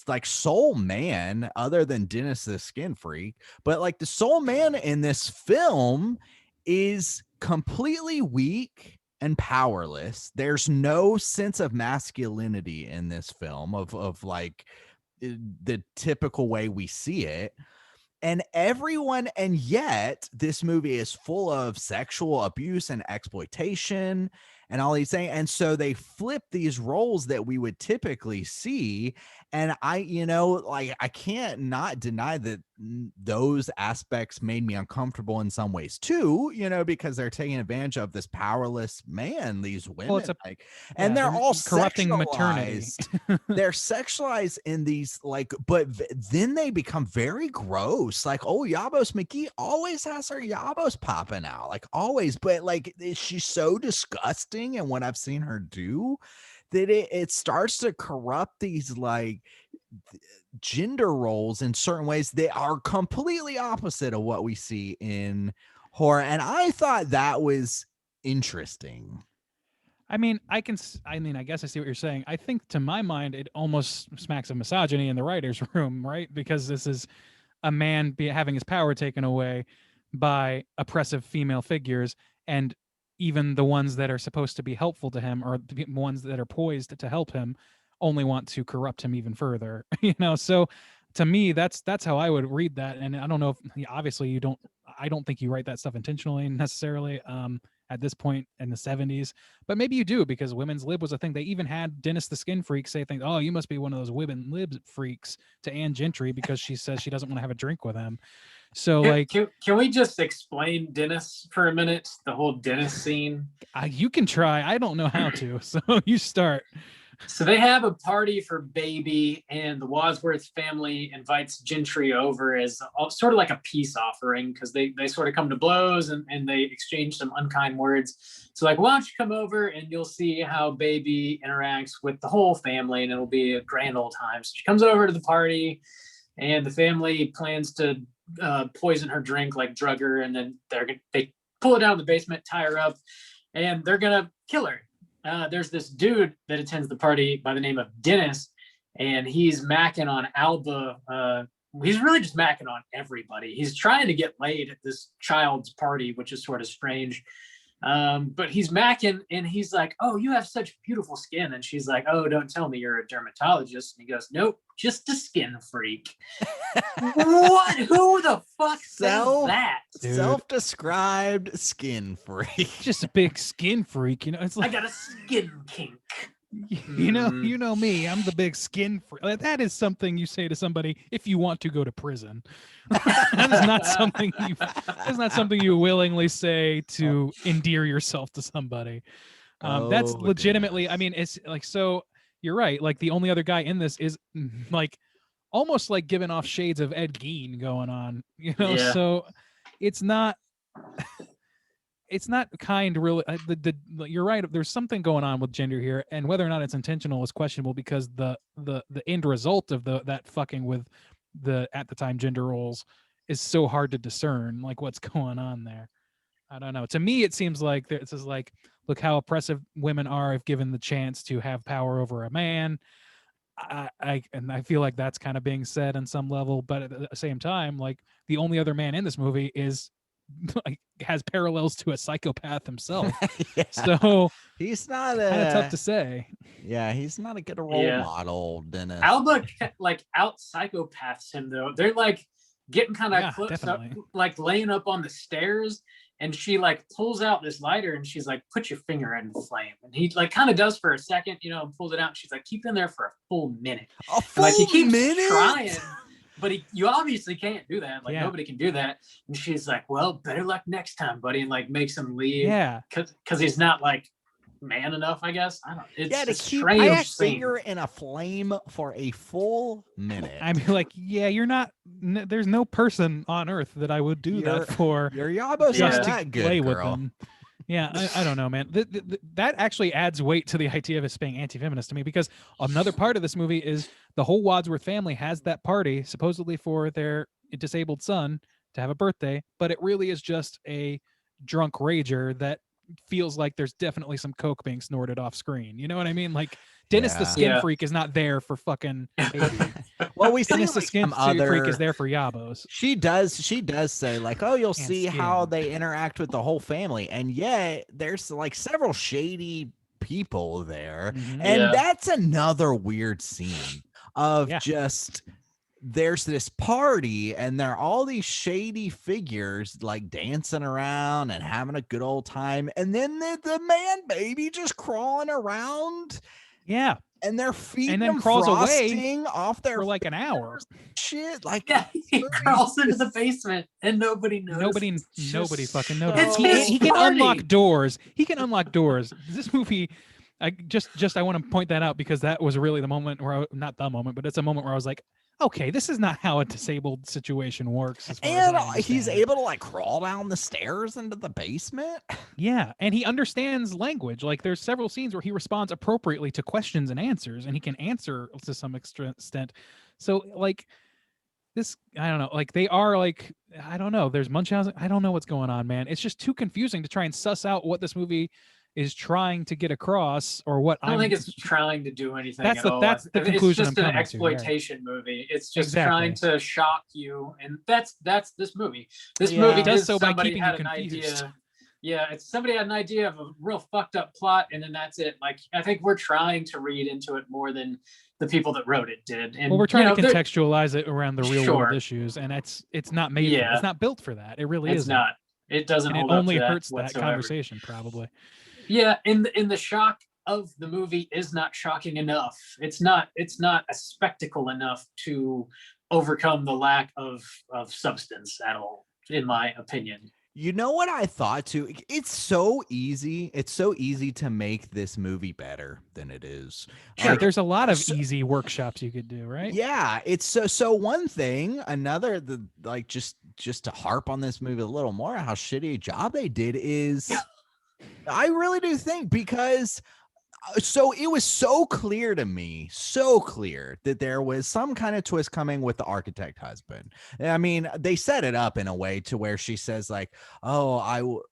like soul man, other than Dennis the Skin Freak, but like the soul man in this film is completely weak and powerless. There's no sense of masculinity in this film of like the typical way we see it. And yet this movie is full of sexual abuse and exploitation and all these things. And so they flip these roles that we would typically see. And I, like, I can't not deny that those aspects made me uncomfortable in some ways too, because they're taking advantage of this powerless man, these women, Well, it's and they're all corrupting maternity. sexualized. They're sexualized in these, like, but then they become very gross. Like, oh, Yabos McGee always has her Yabos popping out, like always. But like, she's so disgusting, and what I've seen her do, that it starts to corrupt these like gender roles in certain ways that are completely opposite of what we see in horror. And I thought that was interesting. I mean, I guess I see what you're saying. I think, to my mind, it almost smacks of misogyny in the writer's room, right? Because this is a man having his power taken away by oppressive female figures, and even the ones that are supposed to be helpful to him, or the ones that are poised to help him, only want to corrupt him even further. So to me, that's how I would read that. And I don't know if, obviously, I don't think you write that stuff intentionally necessarily. At this point in the 70s, but maybe you do, because women's lib was a thing. They even had Dennis the Skin Freak say things, oh, you must be one of those women lib freaks, to Anne Gentry, because she says she doesn't want to have a drink with him. So can we just explain Dennis for a minute, the whole Dennis scene? You can try. I don't know how to, so you start. So they have a party for Baby, and the Wadsworth family invites Gentry over as sort of like a peace offering, because they sort of come to blows and they exchange some unkind words. So like, why don't you come over and you'll see how Baby interacts with the whole family, and it'll be a grand old time. So she comes over to the party, and the family plans to poison her drink, like drug her, and then they pull her down to the basement, tie her up, and they're gonna kill her. There's this dude that attends the party by the name of Dennis, and he's macking on Alba. He's really just macking on everybody. He's trying to get laid at this child's party, which is sort of strange. But he's macking, and he's like, oh, you have such beautiful skin. And she's like, oh, don't tell me you're a dermatologist. And he goes, nope, just a skin freak. What? Who the fuck says that? Dude. Self-described skin freak. Just a big skin freak, It's like, I got a skin kink. You know me. I'm the big skin freak. That is something you say to somebody if you want to go to prison. That is not something that's not something you willingly say to endear yourself to somebody. That's legitimately. I mean, it's like, so you're right. Like, the only other guy in this is like almost like giving off shades of Ed Gein going on. Yeah. So it's not. It's not kind, really. You're right. There's something going on with gender here, and whether or not it's intentional is questionable, because the end result of that fucking with the at the time gender roles is so hard to discern, like, what's going on there. I don't know. To me, it seems like it's just like, look how oppressive women are if given the chance to have power over a man. I feel like that's kind of being said on some level, but at the same time, like, the only other man in this movie is like has parallels to a psychopath himself. Yeah. So he's not kind of tough to say. Yeah, he's not a good role model, Dennis. Alba like out psychopaths him though. They're like getting kind of close up, like laying up on the stairs, and she like pulls out this lighter and she's like, put your finger in the flame. And he like kind of does for a second, and pulls it out. And she's like, keep in there for a full minute. A full like, he keeps minute? trying. But you obviously can't do that. Like, nobody can do that. And she's like, well, better luck next time, buddy. And like makes him leave. Yeah. Because he's not like man enough, I guess. I don't. It's to a keep strange a scene. finger in a flame for a full minute. I mean, like, yeah, you're not. There's no person on earth that I would do that for. Your Yabos just not to that good, play girl. with them. Yeah, I don't know, man. That actually adds weight to the idea of us being anti-feminist to me, because another part of this movie is the whole Wadsworth family has that party supposedly for their disabled son to have a birthday, but it really is just a drunk rager that feels like there's definitely some coke being snorted off screen. You know what I mean? Like, Dennis the Skin Freak is not there for fucking Baby. Well, we see Dennis the like Skin some Freak is there for Yabos. She does say like, oh, you'll And see skin. how they interact with the whole family, and yet there's like several shady people there, Mhm. and Yeah. that's another weird scene of just there's this party and there are all these shady figures like dancing around and having a good old time, and then the man baby just crawling around, Yeah, and they're feeding and then them crawls away frosting off their for like an hour. shit. Like Yeah, this he movie's crawls into the just- basement and nobody knows. Nobody just fucking so- noticed. It's He his can unlock party. doors. He can unlock doors. This movie, I want to point that out because that was really the moment where not the moment, but it's a moment where I was like, okay, this is not how a disabled situation works. As far as And I he's understand. able to like crawl down the stairs into the basement. Yeah, and he understands language. Like there's several scenes where he responds appropriately to questions and answers, and he can answer to some extent. So like this, I don't know. Like they are like, I don't know. There's Munchausen. I don't know what's going on, man. It's just too confusing to try and suss out what this movie is trying to get across or what I don't think it's trying to do anything. That's at the- all. that's the conclusion It's just I'm an coming to, right. exploitation movie. It's just Exactly. trying to shock you, and that's this movie. This Yeah. movie It does is so by somebody keeping had you an confused. idea. Yeah, it's somebody had an idea of a real fucked up plot, and then that's it. Like I think we're trying to read into it more than the people that wrote it did. And well, we're trying you know, to there- contextualize it around the real Sure. world issues, and it's not made. For, Yeah. it's not built for that. It really It's isn't. not. It doesn't And it hold up only to that hurts that whatsoever. conversation probably. Yeah, and the shock of the movie is not shocking enough. It's not a spectacle enough to overcome the lack of substance at all, in my opinion. You know what I thought too? It's so easy. It's so easy to make this movie better than it is. Sure. Like, There's a lot of so- easy workshops you could do, right? yeah, it's so one thing, another like just to harp on this movie a little more, how shitty a job they did is I really do think because so it was so clear to me, so clear that there was some kind of twist coming with the architect husband. I mean, they set it up in a way to where she says like, "Oh,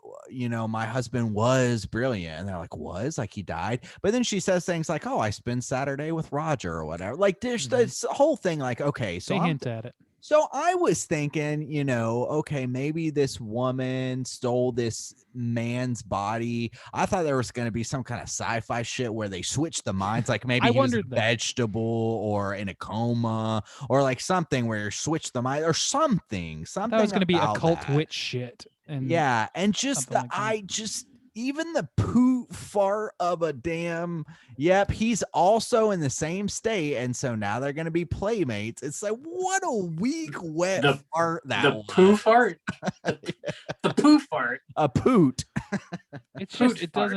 my husband was brilliant," and they're like, "Was like he died?" But then she says things like, "Oh, I spend Saturday with Roger or whatever." Like there's this whole thing. Like, okay, so They I'm hint at it. So I was thinking, okay, maybe this woman stole this man's body. I thought there was going to be some kind of sci-fi shit where they switched the minds, like maybe I he was a wondered that. vegetable or in a coma or like something where you switch the mind or something. That was going to be about occult that. witch shit. And Yeah, and just something like that. even the poo fart of a damn yep, he's also in the same state, and so now they're gonna be playmates. It's like what a weak wet The- fart that The was. poo fart. The poo fart. A poot. it's Poot just fart.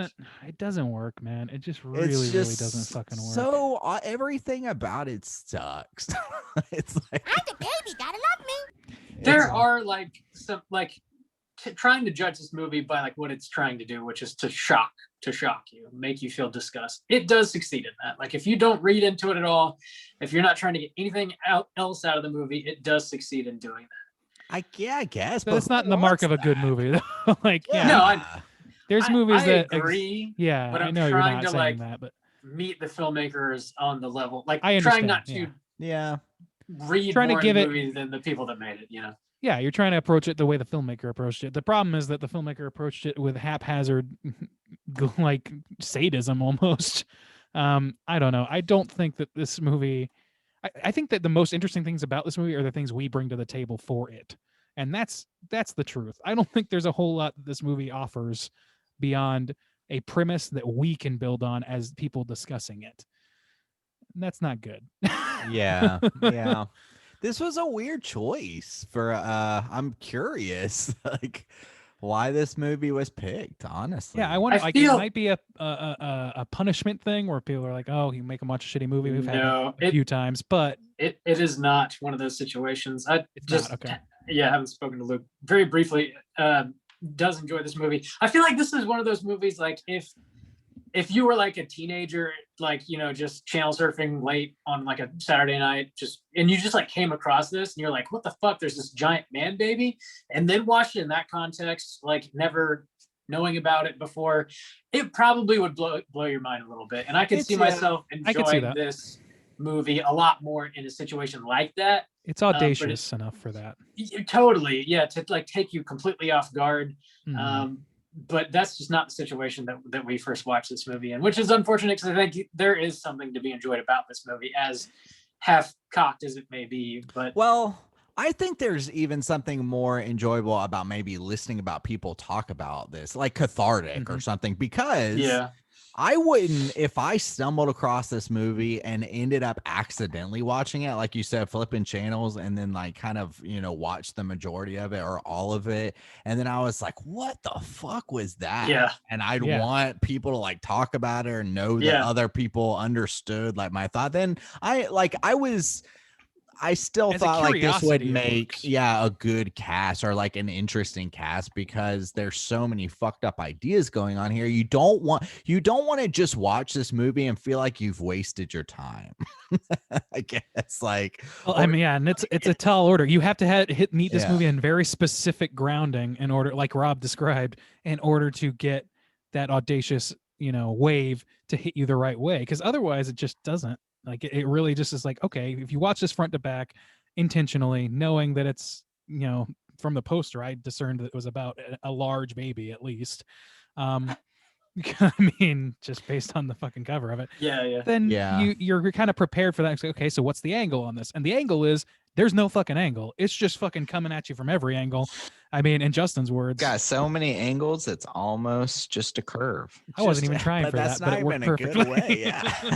it doesn't work, man. It just really It's really just doesn't fucking work. So everything about it sucks. It's like I'm the baby, gotta love me. There it's- are like some like trying to judge this movie by like what it's trying to do, which is to shock you, make you feel disgust. It does succeed in that. Like if you don't read into it at all, if you're not trying to get anything else out of the movie, it does succeed in doing that. I guess, But but it's not who the mark wants of a good that? movie though. Like yeah, No, there's movies I that agree. yeah, but I I'm know you're trying not to, saying like, that, but Meet the filmmakers on the level, like I trying not understand, to yeah. read Trying to more give in it- the movie than the people that made it. You know. yeah, you're trying to approach it the way the filmmaker approached it. The problem is that the filmmaker approached it with haphazard, like sadism almost. I don't know. I don't think that this movie. I think that the most interesting things about this movie are the things we bring to the table for it, and that's the truth. I don't think there's a whole lot that this movie offers beyond a premise that we can build on as people discussing it. And that's not good. Yeah, yeah. This was a weird choice for I'm curious like why this movie was picked, honestly. Yeah, I wonder. I Like, feel- it might be a punishment thing where people are like, "Oh, you make him watch a shitty movie." We've had No, it a few times, but It is not one of those situations. I It's just not, okay. yeah, I haven't spoken to Luke very briefly. Does enjoy this movie. I feel like this is one of those movies like if you were like a teenager, like just channel surfing late on like a Saturday night, and you just like came across this and you're like, what the fuck? There's this giant man baby, and then watched it in that context, like never knowing about it before, it probably would blow your mind a little bit. And I could It's- see yeah, myself I could see enjoying that. this movie a lot more in a situation like that. it's but audacious enough for that. Totally, yeah, to like take you completely off guard. Mhm. But that's just not the situation that we first watched this movie in, which is unfortunate because I think there is something to be enjoyed about this movie, as half cocked as it may be, but Well, I think there's even something more enjoyable about maybe listening about people talk about this, like cathartic or something, because yeah, I wouldn't, if I stumbled across this movie and ended up accidentally watching it, like you said, flipping channels and then like kind of, watch the majority of it or all of it. And then I was like, what the fuck was that? Yeah. And I'd Yeah. want people to like talk about it or know that Yeah. other people understood like my thought. Then I still As a thought like this would curiosity, it make works. a good cast or like an interesting cast because there's so many fucked up ideas going on here. You don't want to just watch this movie and feel like you've wasted your time. I guess like Well, I mean, yeah, and it's a tall order. You have to meet this Yeah. movie in very specific grounding in order, like Rob described, in order to get that audacious, wave to hit you the right way. Because otherwise, it just doesn't. Like it really just is like, okay, if you watch this front to back intentionally, knowing that it's, from the poster, I discerned that it was about a large baby at least. I mean, just based on the fucking cover of it. yeah. Then Yeah. you're kind of prepared for that. It's like, okay, so what's the angle on this? And the angle is there's no fucking angle. It's just fucking coming at you from every angle. I mean, in Justin's words, Got so many angles, it's almost just a curve. I wasn't just- even trying but for that's that, but not it worked even a good perfectly. way, yeah.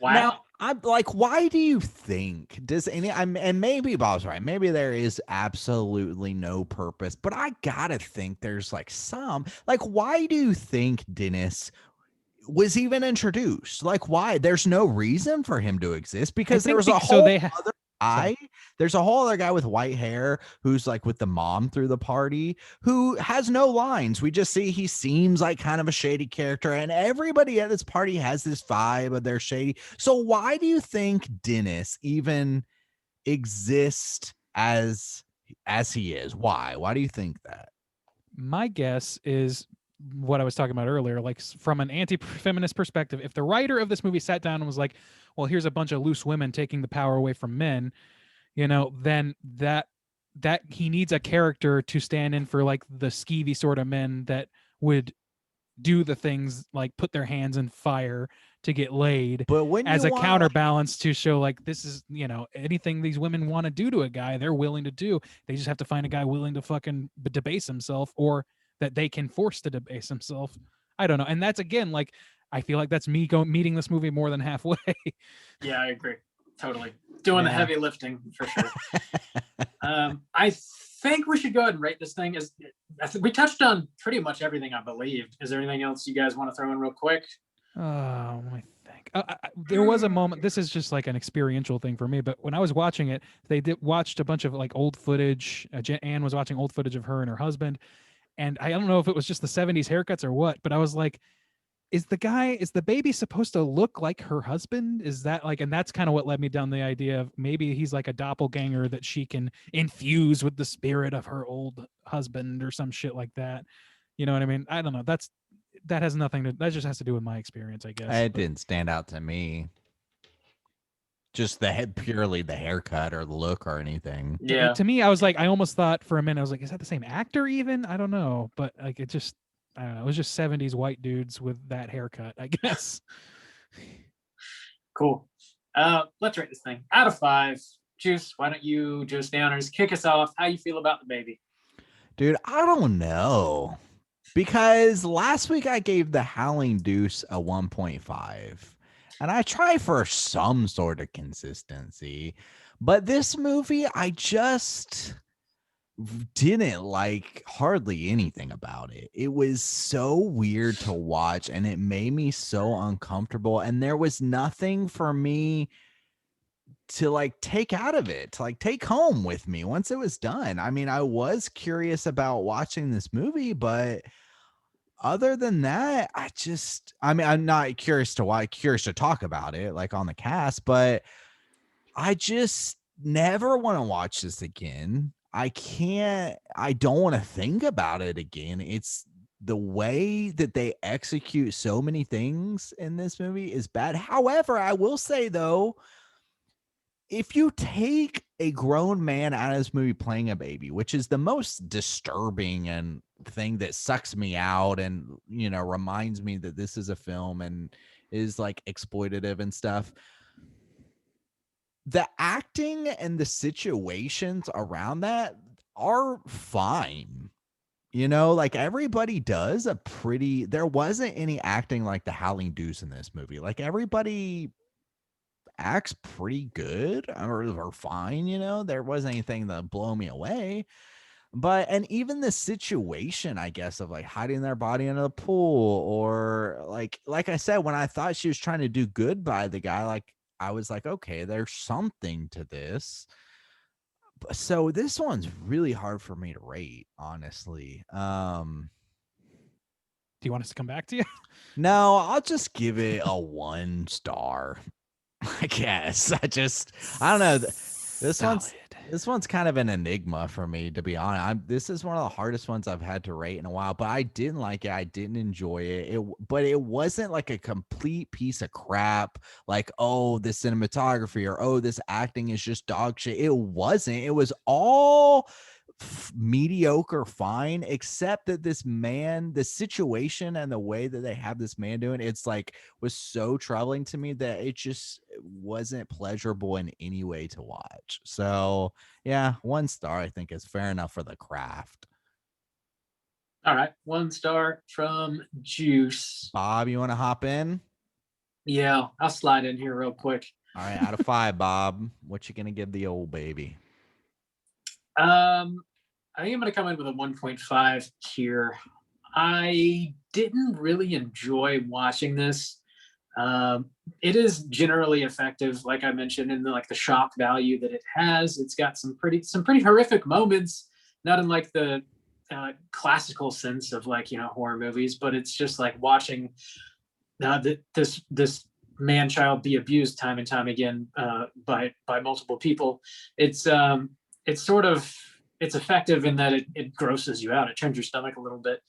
Wow. Now, I'm like, why do you think and maybe Bob's right. Maybe there is absolutely no purpose, but I gotta think there's like some, like, why do you think Dennis was even introduced? Like, why? There's no reason for him to exist because there think was a so whole they other guy. There's a whole other guy with white hair who's like with the mom through the party who has no lines. We just see he seems like kind of a shady character, and everybody at this party has this vibe of they're shady. So why do you think Dennis even exists as he is? Why do you think that? My guess is what I was talking about earlier, like from an anti-feminist perspective, if the writer of this movie sat down and was like, well, here's a bunch of loose women taking the power away from men, then that he needs a character to stand in for like the skeevy sort of men that would do the things like put their hands in fire to get laid, But when as you a want, counterbalance to show like this is, anything these women want to do to a guy, they're willing to do. They just have to find a guy willing to fucking debase himself, or that they can force to debase himself. I don't know. And that's again, like, I feel like that's me meeting this movie more than halfway. Yeah, I agree. Totally. Doing the Yeah. heavy lifting for sure. I think we should go ahead and rate this thing. We touched on pretty much everything, I believed. Is there anything else you guys want to throw in real quick? Oh, I think there was a moment. This is just like an experiential thing for me. But when I was watching it, they watched a bunch of like old footage. Anne was watching old footage of her and her husband, and I don't know if it was just the '70s haircuts or what. But I was like, is the baby supposed to look like her husband? Is that like, and that's kind of what led me down the idea of maybe he's like a doppelganger that she can infuse with the spirit of her old husband or some shit like that. You know what I mean? I don't know. That has nothing to, that just has to do with my experience, I guess. It But didn't stand out to me. Just purely the haircut or the look or anything. Yeah. to me, I was like, I almost thought for a minute, I was like, is that the same actor even? I don't know. But like, it just, I don't know. It was just 70s white dudes with that haircut, I guess. Cool. Let's rate this thing out of 5. Juice, why don't you, Juice Downers, kick us off? How you feel about the baby? Dude, I don't know. Because last week I gave The Howling Deuce a 1.5. And I try for some sort of consistency. But this movie, I just didn't like hardly anything about it. It was so weird to watch and it made me so uncomfortable. And there was nothing for me to like take out of it, to like take home with me once it was done. I mean, I was curious about watching this movie, but other than that, I'm not curious to talk about it like on the cast, but I just never want to watch this again. I don't want to think about it again. It's the way that they execute so many things in this movie is bad. However, I will say though, if you take a grown man out of this movie playing a baby, which is the most disturbing and thing that sucks me out and, reminds me that this is a film and is like exploitative and stuff. the acting and the situations around that are fine. You know, like everybody does a pretty, there wasn't any acting like the Howling Deuce in this movie. Like everybody acts pretty good or fine, you know, there wasn't anything that blow me away. But and even the situation, I guess, of like hiding their body in the pool, or like I said, when I thought she was trying to do good by the guy, like I was like, okay, there's something to this. So this one's really hard for me to rate, honestly. Do you want us to come back to you? No, I'll just give it a 1 star. I guess. I don't know. This one's kind of an enigma for me, to be honest. This is one of the hardest ones I've had to rate in a while, but I didn't like it. I didn't enjoy it. But it wasn't like a complete piece of crap. Like, oh, the cinematography or oh, this acting is just dog shit. It wasn't. It was all mediocre fine, except that this man, the situation and the way that they have this man doing it's like was so troubling to me that it just wasn't pleasurable in any way to watch. So yeah, 1 star I think is fair enough for The Craft. All right, 1 star from Juice. Bob, you want to hop in? Yeah, I'll slide in here real quick. All right, out of 5, Bob, what you gonna give the old baby? I think I'm going to come in with a 1.5 here. I didn't really enjoy watching this. It is generally effective, like I mentioned, in the shock value that it has. It's got some pretty horrific moments, not in like the classical sense of horror movies, but it's just like watching this man-child be abused time and time again by multiple people. It's effective in that it grosses you out. It turns your stomach a little bit.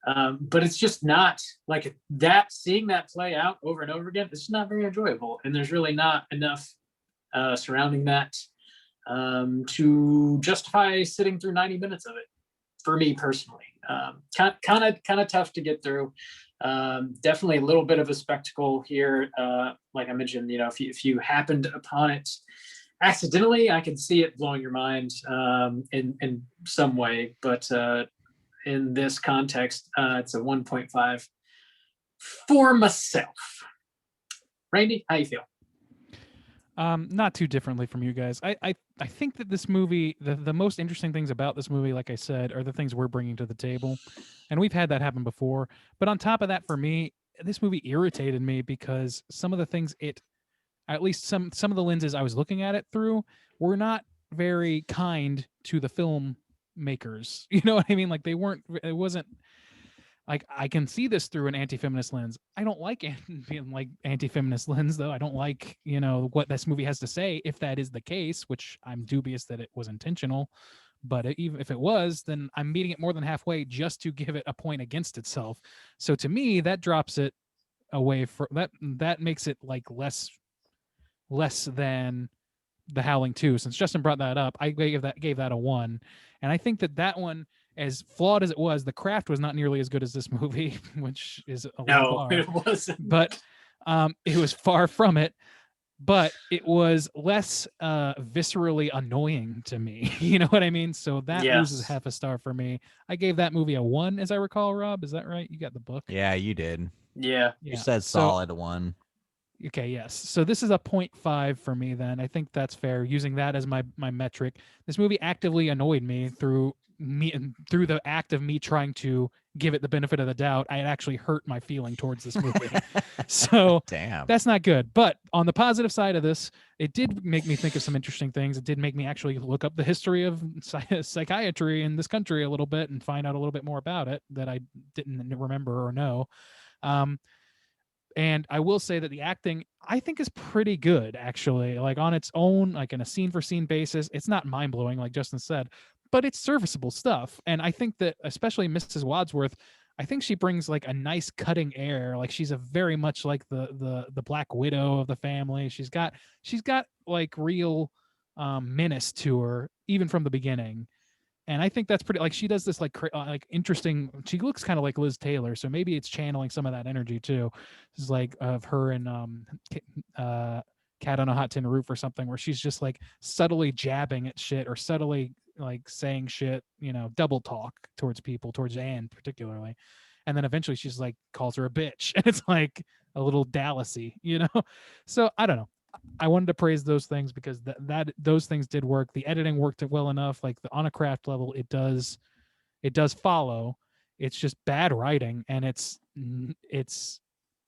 But it's just not like that. Seeing that play out over and over again, it's not very enjoyable. And there's really not enough surrounding that to justify sitting through 90 minutes of it for me personally. Kind of tough to get through. Definitely a little bit of a spectacle here. Like I mentioned, if you happened upon it accidentally, I can see it blowing your mind in some way, but in this context, it's a 1.5 for myself. Randy, how you feel? Not too differently from you guys. I think that this movie, the most interesting things about this movie, like I said, are the things we're bringing to the table, and we've had that happen before. But on top of that, for me, this movie irritated me because some of the things at least some of the lenses I was looking at it through were not very kind to the filmmakers. You know what I mean? Like it wasn't like, I can see this through an anti-feminist lens. I don't like being like anti-feminist lens though. I don't like, what this movie has to say, if that is the case, which I'm dubious that it was intentional. But even if it was, then I'm meeting it more than halfway just to give it a point against itself. So to me, that drops it away for that makes it like less than The Howling 2. Since Justin brought that up, I gave that a 1. And I think that one, as flawed as it was, The Craft was not nearly as good as this movie, which is a little far. It wasn't. But it was far from it. But it was less viscerally annoying to me. You know what I mean? So that loses half a star for me. I gave that movie a 1, as I recall. Rob, is that right? You got the book? Yeah, you did. Yeah. You said solid 1. Okay, yes. So this is a 0.5 for me then. I think that's fair, using that as my metric. This movie actively annoyed me through the act of me trying to give it the benefit of the doubt. I actually hurt my feeling towards this movie. So damn, that's not good. But on the positive side of this, it did make me think of some interesting things. It did make me actually look up the history of psychiatry in this country a little bit and find out a little bit more about it that I didn't remember or know. And I will say that the acting, I think, is pretty good, actually. Like on its own, like in a scene for scene basis, it's not mind blowing, like Justin said, but it's serviceable stuff. And I think that especially Mrs. Wadsworth, I think she brings like a nice cutting air. Like she's a very much like the Black Widow of the family. She's got like real menace to her, even from the beginning. And I think that's pretty, like, she does this like interesting, she looks kind of like Liz Taylor. So maybe it's channeling some of that energy too. It's like of her and Cat on a Hot Tin Roof or something, where she's just like subtly jabbing at shit or subtly like saying shit, double talk towards people, towards Anne particularly. And then eventually she's like calls her a bitch. And it's like a little Dallasy, So I don't know. I wanted to praise those things because those things did work. The editing worked well enough. Like on a craft level, it does follow. It's just bad writing, and it's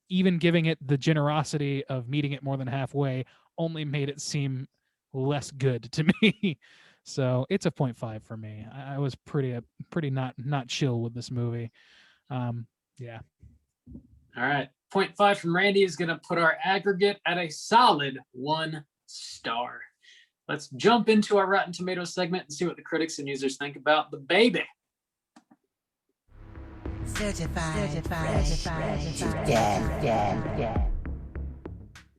even giving it the generosity of meeting it more than halfway only made it seem less good to me. So it's a 0.5 for me. I was pretty not chill with this movie. Yeah. All right. 0.5 from Randy is going to put our aggregate at a solid 1 star. Let's jump into our Rotten Tomatoes segment and see what the critics and users think about The Baby. Certified.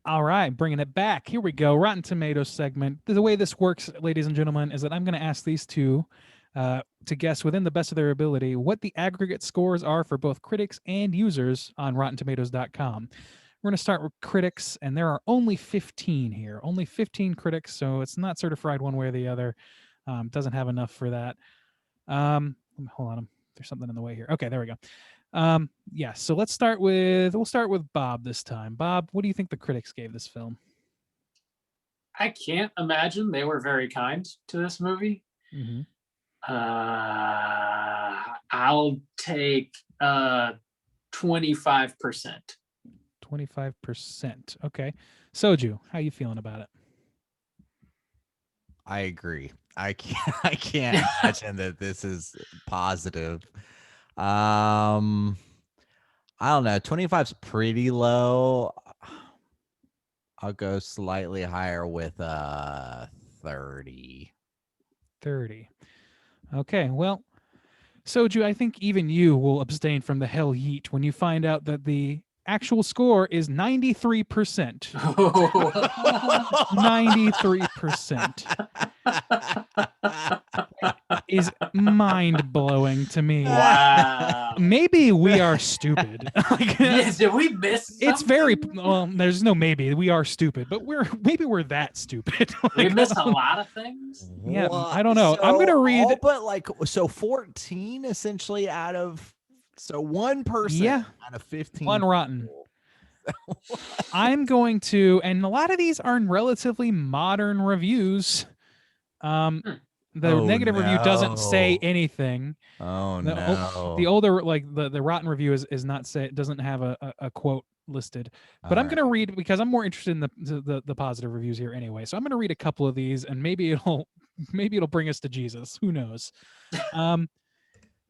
All right, bringing it back. Here we go. Rotten Tomatoes segment. The way this works, ladies and gentlemen, is that I'm going to ask these two to guess within the best of their ability what the aggregate scores are for both critics and users on RottenTomatoes.com. We're going to start with critics, and there are only 15 here. Only 15 critics, so it's not certified one way or the other. Doesn't have enough for that. Hold on. There's something in the way here. Okay, there we go. Yeah, so we'll start with Bob this time. Bob, what do you think the critics gave this film? I can't imagine they were very kind to this movie. Mm-hmm. I'll take 25%. 25%. Okay. Soju, how you feeling about it? I agree. I can't imagine that this is positive. I don't know. 25's pretty low. I'll go slightly higher with 30. 30. Okay, well, Soju, I think even you will abstain from the hell yeet when you find out that the actual score is 93%. 93%. Is mind-blowing to me. Wow. Maybe we are stupid. Yes, did we miss something? It's very well, there's no maybe. We are stupid, but maybe we're that stupid. We missed a lot of things. Yeah, I don't know. I'm gonna read but 14 essentially out of 1% out of 15. One rotten. I'm going to, and a lot of these are relatively modern reviews. The negative review doesn't say anything. Oh no. The older, like the rotten review is not say, doesn't have a quote listed. But I'm gonna read because I'm more interested in the positive reviews here anyway. So I'm gonna read a couple of these, and maybe it'll bring us to Jesus. Who knows? Well,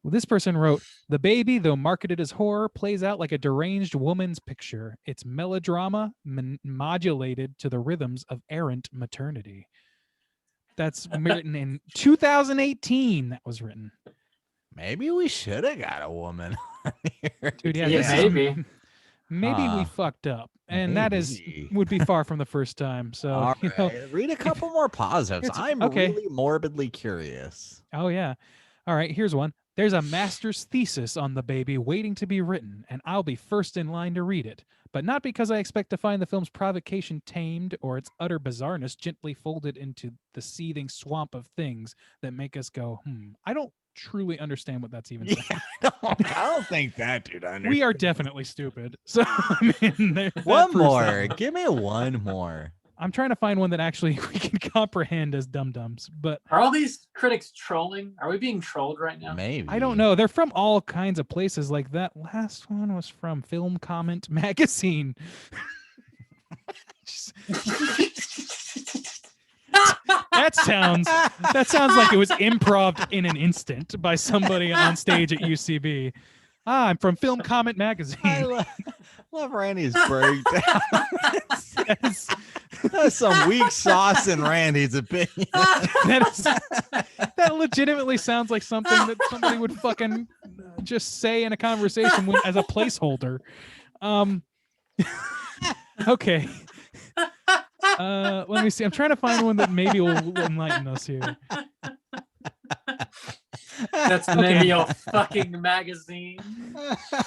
this person wrote, "The Baby, though marketed as horror, plays out like a deranged woman's picture. It's melodrama modulated to the rhythms of errant maternity." That's written in 2018. That was written. Maybe we should have got a woman on here. Dude, maybe. Maybe we fucked up, and that would be far from the first time. So all right. Read a couple more positives. I'm really morbidly curious. Oh yeah. All right, here's one. "There's a master's thesis on The Baby waiting to be written, and I'll be first in line to read it. But not because I expect to find the film's provocation tamed or its utter bizarreness gently folded into the seething swamp of things that make us go, I don't truly understand what that's even saying." I don't think that dude understands. We are definitely stupid. So I mean, one more. Give me one more. I'm trying to find one that actually we can comprehend as dum-dums, but Are all these critics trolling? Are we being trolled right now? Maybe. I don't know. They're from all kinds of places. Like that last one was from Film Comment Magazine. That sounds like it was improv in an instant by somebody on stage at UCB. I'm from Film Comment Magazine. I love Randy's breakdown. Yes. That's some weak sauce in Randy's opinion. That legitimately sounds like something that somebody would fucking just say in a conversation as a placeholder. Okay. Let me see. I'm trying to find one that maybe will enlighten us here. That's the name of your fucking magazine.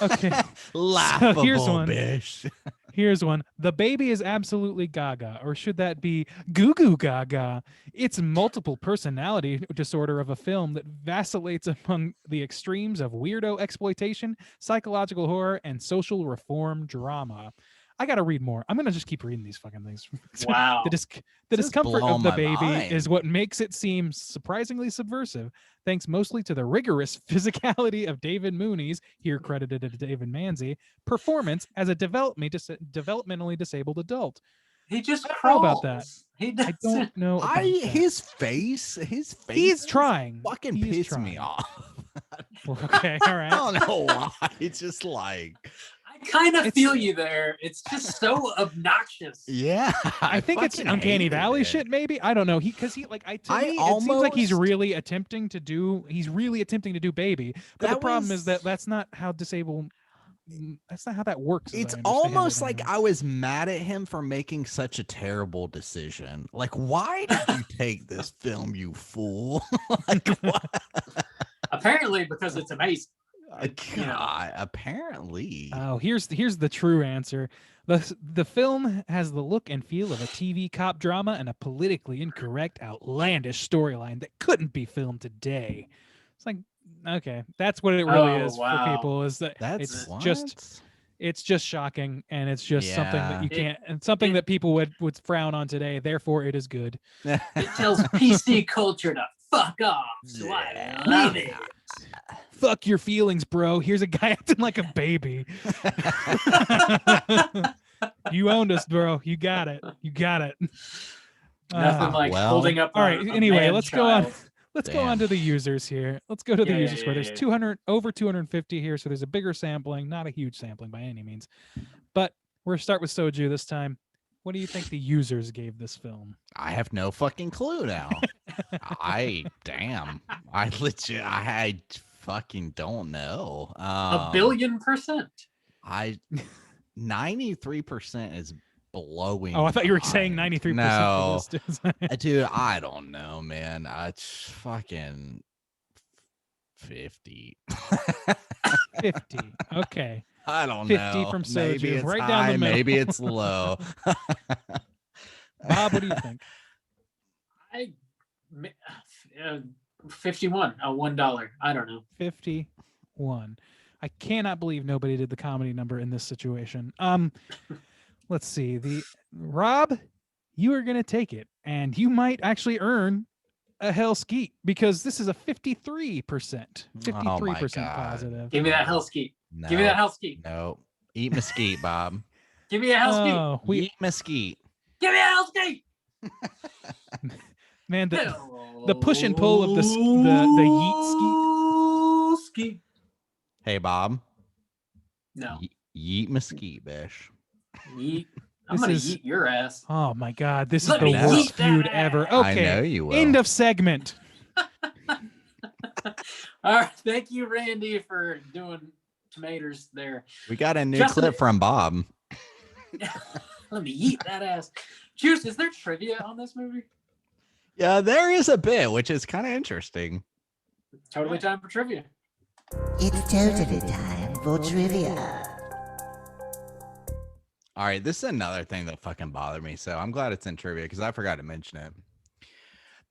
Okay. Laughable here's one. bitch. Here's one. The baby is absolutely gaga, or should that be goo goo gaga? It's multiple personality disorder of a film that vacillates among the extremes of weirdo exploitation, psychological horror, and social reform drama. I gotta read more. I'm gonna just keep reading these fucking things. Wow. The Just discomfort blowing of the my baby mind. is what makes it seem surprisingly subversive, thanks mostly to the rigorous physicality of David Mooney's, here credited to David Manzi, performance as a developmentally disabled adult. He just I don't crawls. know about that. He I doesn't. don't know. About that. His face He's trying. fucking He's pissed me trying. off. Okay, all I right. don't know why. It's just like, I kind of It's- feel you there. It's just so obnoxious. yeah. I think it's fucking Uncanny hated Valley it. shit, maybe. I don't know. To me, it seems like he's almost- really attempting to do baby. But the That problem is that was- that's not how disabled. That's not how that works. as I It's understand it almost like anyway. I was mad at him for making such a terrible decision. Like, why did you take this film, you fool? Like, what? Apparently, because it's amazing. God, apparently. Here's the true answer. The film has the look and feel of a TV cop drama and a politically incorrect, outlandish storyline that couldn't be filmed today. It's like, okay, that's what it really Oh, is wow. for people. Is that That's it's just shocking, and it's just something that you Yeah. can't, and something that people would frown on today. Therefore, it is good. It tells PC culture to fuck off. So I love it. Fuck your feelings, bro. Here's a guy acting like a baby. You owned us, bro. You got it. You got it. Nothing like well, holding up. all right. a Anyway, let's go on. man-child. Let's go on to the users here. Let's go to the Yeah, user yeah, score. yeah, There's yeah. 200 over 250 here, so there's a bigger sampling, not a huge sampling by any means. But we're gonna start with Soju this time. What do you think the users gave this film? I have no fucking clue now. I fucking don't know. A billion %. 93% is blowing. Oh, I thought you were saying mind. 93%. No, For this. dude, I don't know, man. It's fucking 50. 50. Okay. I don't 50 know. from Maybe Soju, it's right down the high, middle. maybe it's low. Bob, what do you think? 51. $1. I don't know. 51. I cannot believe nobody did the comedy number in this situation. Let's see. Rob, you are gonna take it, and you might actually earn a hell skeet because this is a 53%. 53% God. positive. Give me that hell skeet. No, Give me that hell skeet. no. Eat mesquite, Bob. Give me a hell skeet. Oh, Eat mesquite. Give me a hell skeet. man, the push and pull of the yeet skeet. Hey, Bob. No. Yeet mesquite, bish. Yeet. I'm This gonna is- eat your ass. Oh my God, this is Let the me worst eat that feud ass. ever. I know Okay, you will. end of segment. All right. Thank you, Randy, for doing tomatoes there. We got a new Justin- clip from Bob. Let me eat that ass. Juice, is there trivia on this movie? Yeah, there is a bit, which is kind of interesting. Totally time for trivia. It's totally time for trivia. All right, this is another thing that fucking bothered me. So I'm glad it's in trivia because I forgot to mention it.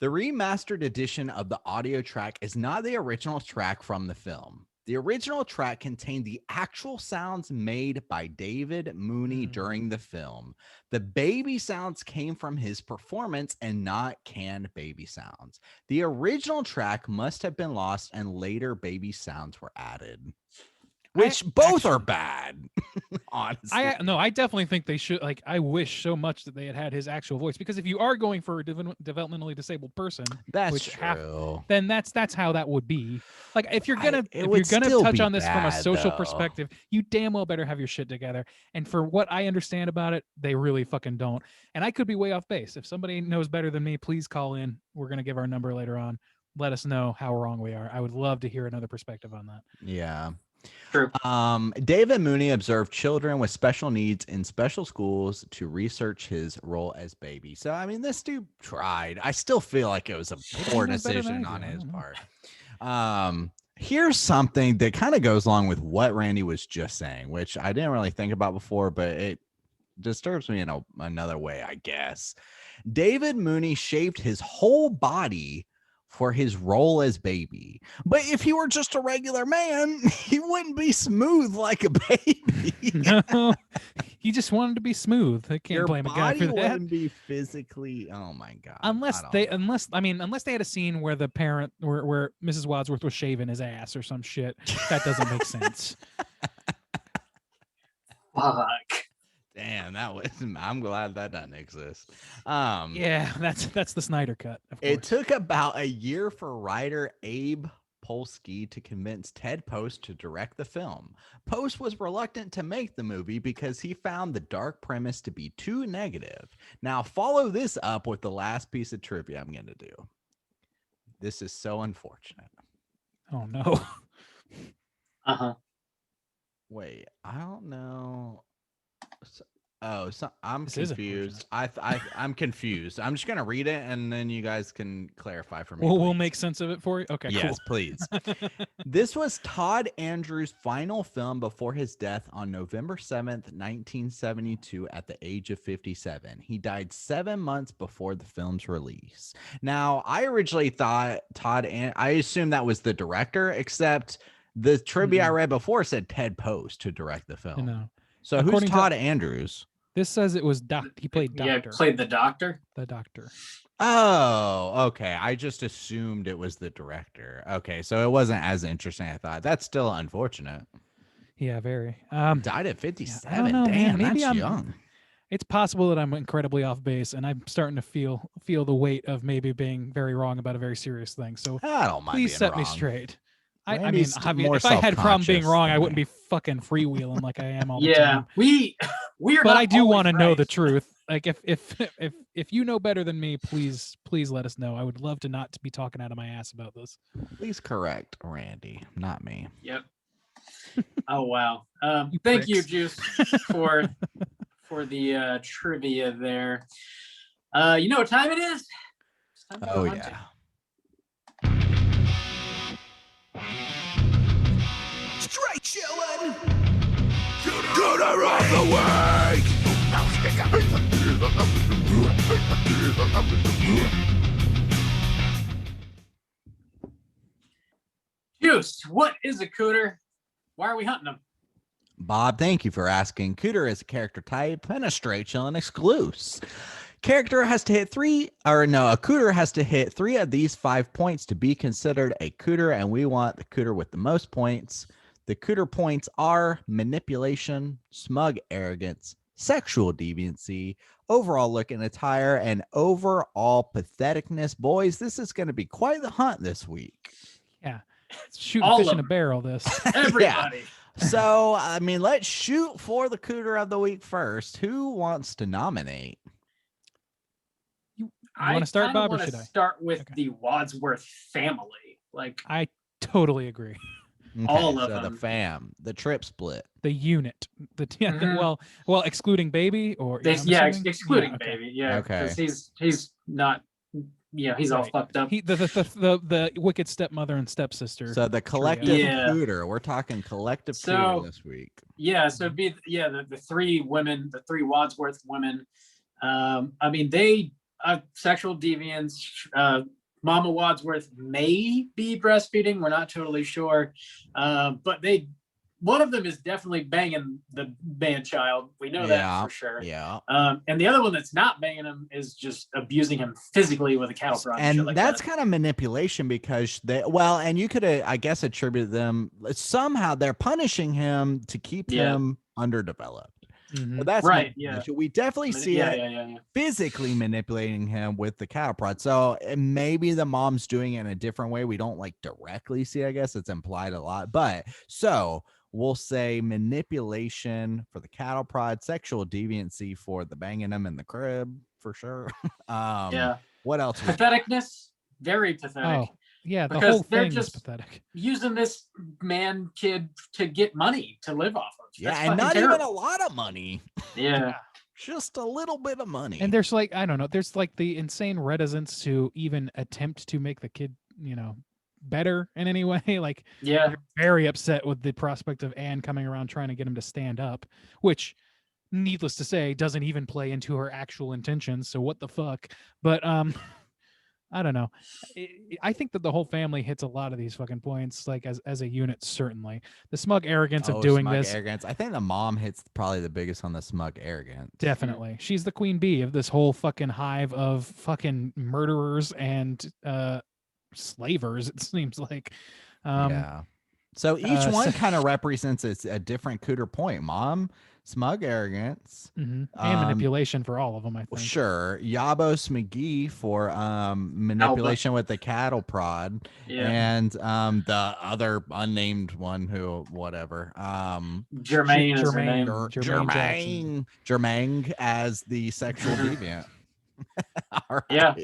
The remastered edition of the audio track is not the original track from the film. The original track contained the actual sounds made by David Mooney during the film. The baby sounds came from his performance and not canned baby sounds. The original track must have been lost and later baby sounds were added. Which both are bad, honestly. I definitely think they should. Like, I wish so much that they had his actual voice, because if you are going for a developmentally disabled person, That's which true. then that's how that would be. Like, if you're gonna it would still touch be on this from a bad, social though. perspective, you damn well better have your shit together. And for what I understand about it, they really fucking don't. And I could be way off base. If somebody knows better than me, please call in. We're gonna give our number later on. Let us know how wrong we are. I would love to hear another perspective on that. Yeah. True. David Mooney observed children with special needs in special schools to research his role as baby. So, I mean, this dude tried. I still feel like it was a poor knows better than decision I on do. I his don't know. part. Here's something that kind of goes along with what Randy was just saying, which I didn't really think about before, but disturbs me in another way, I guess. David Mooney shaved his whole body for his role as Baby. But if he were just a regular man, he wouldn't be smooth like a baby. No, he just wanted to be smooth. I can't Your blame a guy body for that. wouldn't be physically. Oh my god! Unless I don't they, know. unless they had a scene where the parent, where Mrs. Wadsworth was shaving his ass or some shit, that doesn't make sense. Fuck. Damn, that was. I'm glad that doesn't exist. Yeah, that's the Snyder cut. Of It course. took about a year for writer Abe Polsky to convince Ted Post to direct the film. Post was reluctant to make the movie because he found the dark premise to be too negative. Now, follow this up with the last piece of trivia I'm going to do. This is so unfortunate. Oh no. Uh-huh. Wait, I don't know. I'm This is confused. I'm confused. I'm just gonna read it and then you guys can clarify for me. We'll please. make sense of it for you. Okay, Yes, please. This was Todd Andrews' final film before his death on November 7th, 1972, at the age of 57. He died 7 months before the film's release. Now, I originally thought I assumed that was the director, except the trivia I read before said Ted Post to direct the film. No. So who's According to- Todd Andrews? This says it was he played Yeah, doctor. played the doctor. The doctor. Oh, okay. I just assumed it was the director. Okay, so it wasn't as interesting as I thought. That's still unfortunate. Yeah, very. Died at 57. know, Damn, man. Maybe that's I'm- young. It's possible that I'm incredibly off base, and I'm starting to feel the weight of maybe being very wrong about a very serious thing. So I don't mind please being set me wrong. straight. I mean, Randy's more if I had problem being self-conscious wrong, I than wouldn't me. be fucking freewheeling like I am all the Yeah, time. we are. But not I do always want to know the right. truth. Like if you know better than me, please let us know. I would love to not to be talking out of my ass about this. Please correct Randy, not me. Yep. Oh wow. You Thank you, pricks. Juice, for the trivia there. You know what time it is? It's time to go Oh hunting. yeah. Straight chillin'. Gooder of the week. Juice, what is a cooter? Why are we hunting them? Bob, thank you for asking. Cooter is a character type and a straight chillin' exclusive. A cooter has to hit 3 of these 5 points to be considered a cooter, and we want the cooter with the most points. The cooter points are manipulation, smug arrogance, sexual deviancy, overall look and attire, and overall patheticness. Boys, this is going to be quite the hunt this week. It's shooting All fish of in a them. barrel. This. Everybody. So, I mean, let's shoot for the cooter of the week first. Who wants to nominate? You I want to start, kinda Bob, or wanna should I? start with Okay. the Wadsworth family? Like I totally agree. All of so them. the fam, the trip split. The unit, Mhm. well, excluding baby, or they, I'm yeah, assuming? excluding okay. baby. Yeah, Okay. because he's not. Yeah, he's all Right. fucked up. He the wicked stepmother and stepsister. So the collective Yeah. cooter. We're talking collective So- cooter this week. Yeah, so it'd be the three women, the three Wadsworth women. I mean, they sexual deviance. Mama Wadsworth may be breastfeeding. We're not totally sure, but one of them is definitely banging the man child. We know that for sure. Yeah. And the other one that's not banging him is just abusing him physically with a cattle prod. And shit like that's that. kind of manipulation because and you could, I guess, attribute them somehow they're punishing him to keep Yeah. him underdeveloped. Mhm. But that's Right, yeah. manipulation. We definitely see yeah, it yeah. physically manipulating him with the cattle prod. So maybe the mom's doing it in a different way. We don't like directly see, I guess it's implied a lot. But so we'll say manipulation for the cattle prod, sexual deviancy for the banging him in the crib for sure. Yeah. What else? we got? Patheticness, very pathetic. Oh, yeah, the Because whole they're thing is just- pathetic. Using this man kid to get money to live off of. Yeah, That's and not fucking even a terrible. lot of money. Yeah. Just a little bit of money. And there's like, I don't know, there's like the insane reticence to even attempt to make the kid, better in any way. Like, Yeah. they're very upset with the prospect of Anne coming around trying to get him to stand up, which needless to say, doesn't even play into her actual intentions. So what the fuck? But I don't know. I think that the whole family hits a lot of these fucking points, like as a unit. Certainly, the smug arrogance of doing smug this. arrogance. I think the mom hits probably the biggest on the smug arrogance. Definitely, she's the queen bee of this whole fucking hive of fucking murderers and slavers. It seems like. Yeah. So each one kind of represents a different cooter point. Mom, smug arrogance, and manipulation for all of them. I think. Sure. Yabos McGee for manipulation with the cattle prod, and the other unnamed one who whatever. Jermaine is her name. Jermaine as the sexual deviant. All right. Yeah.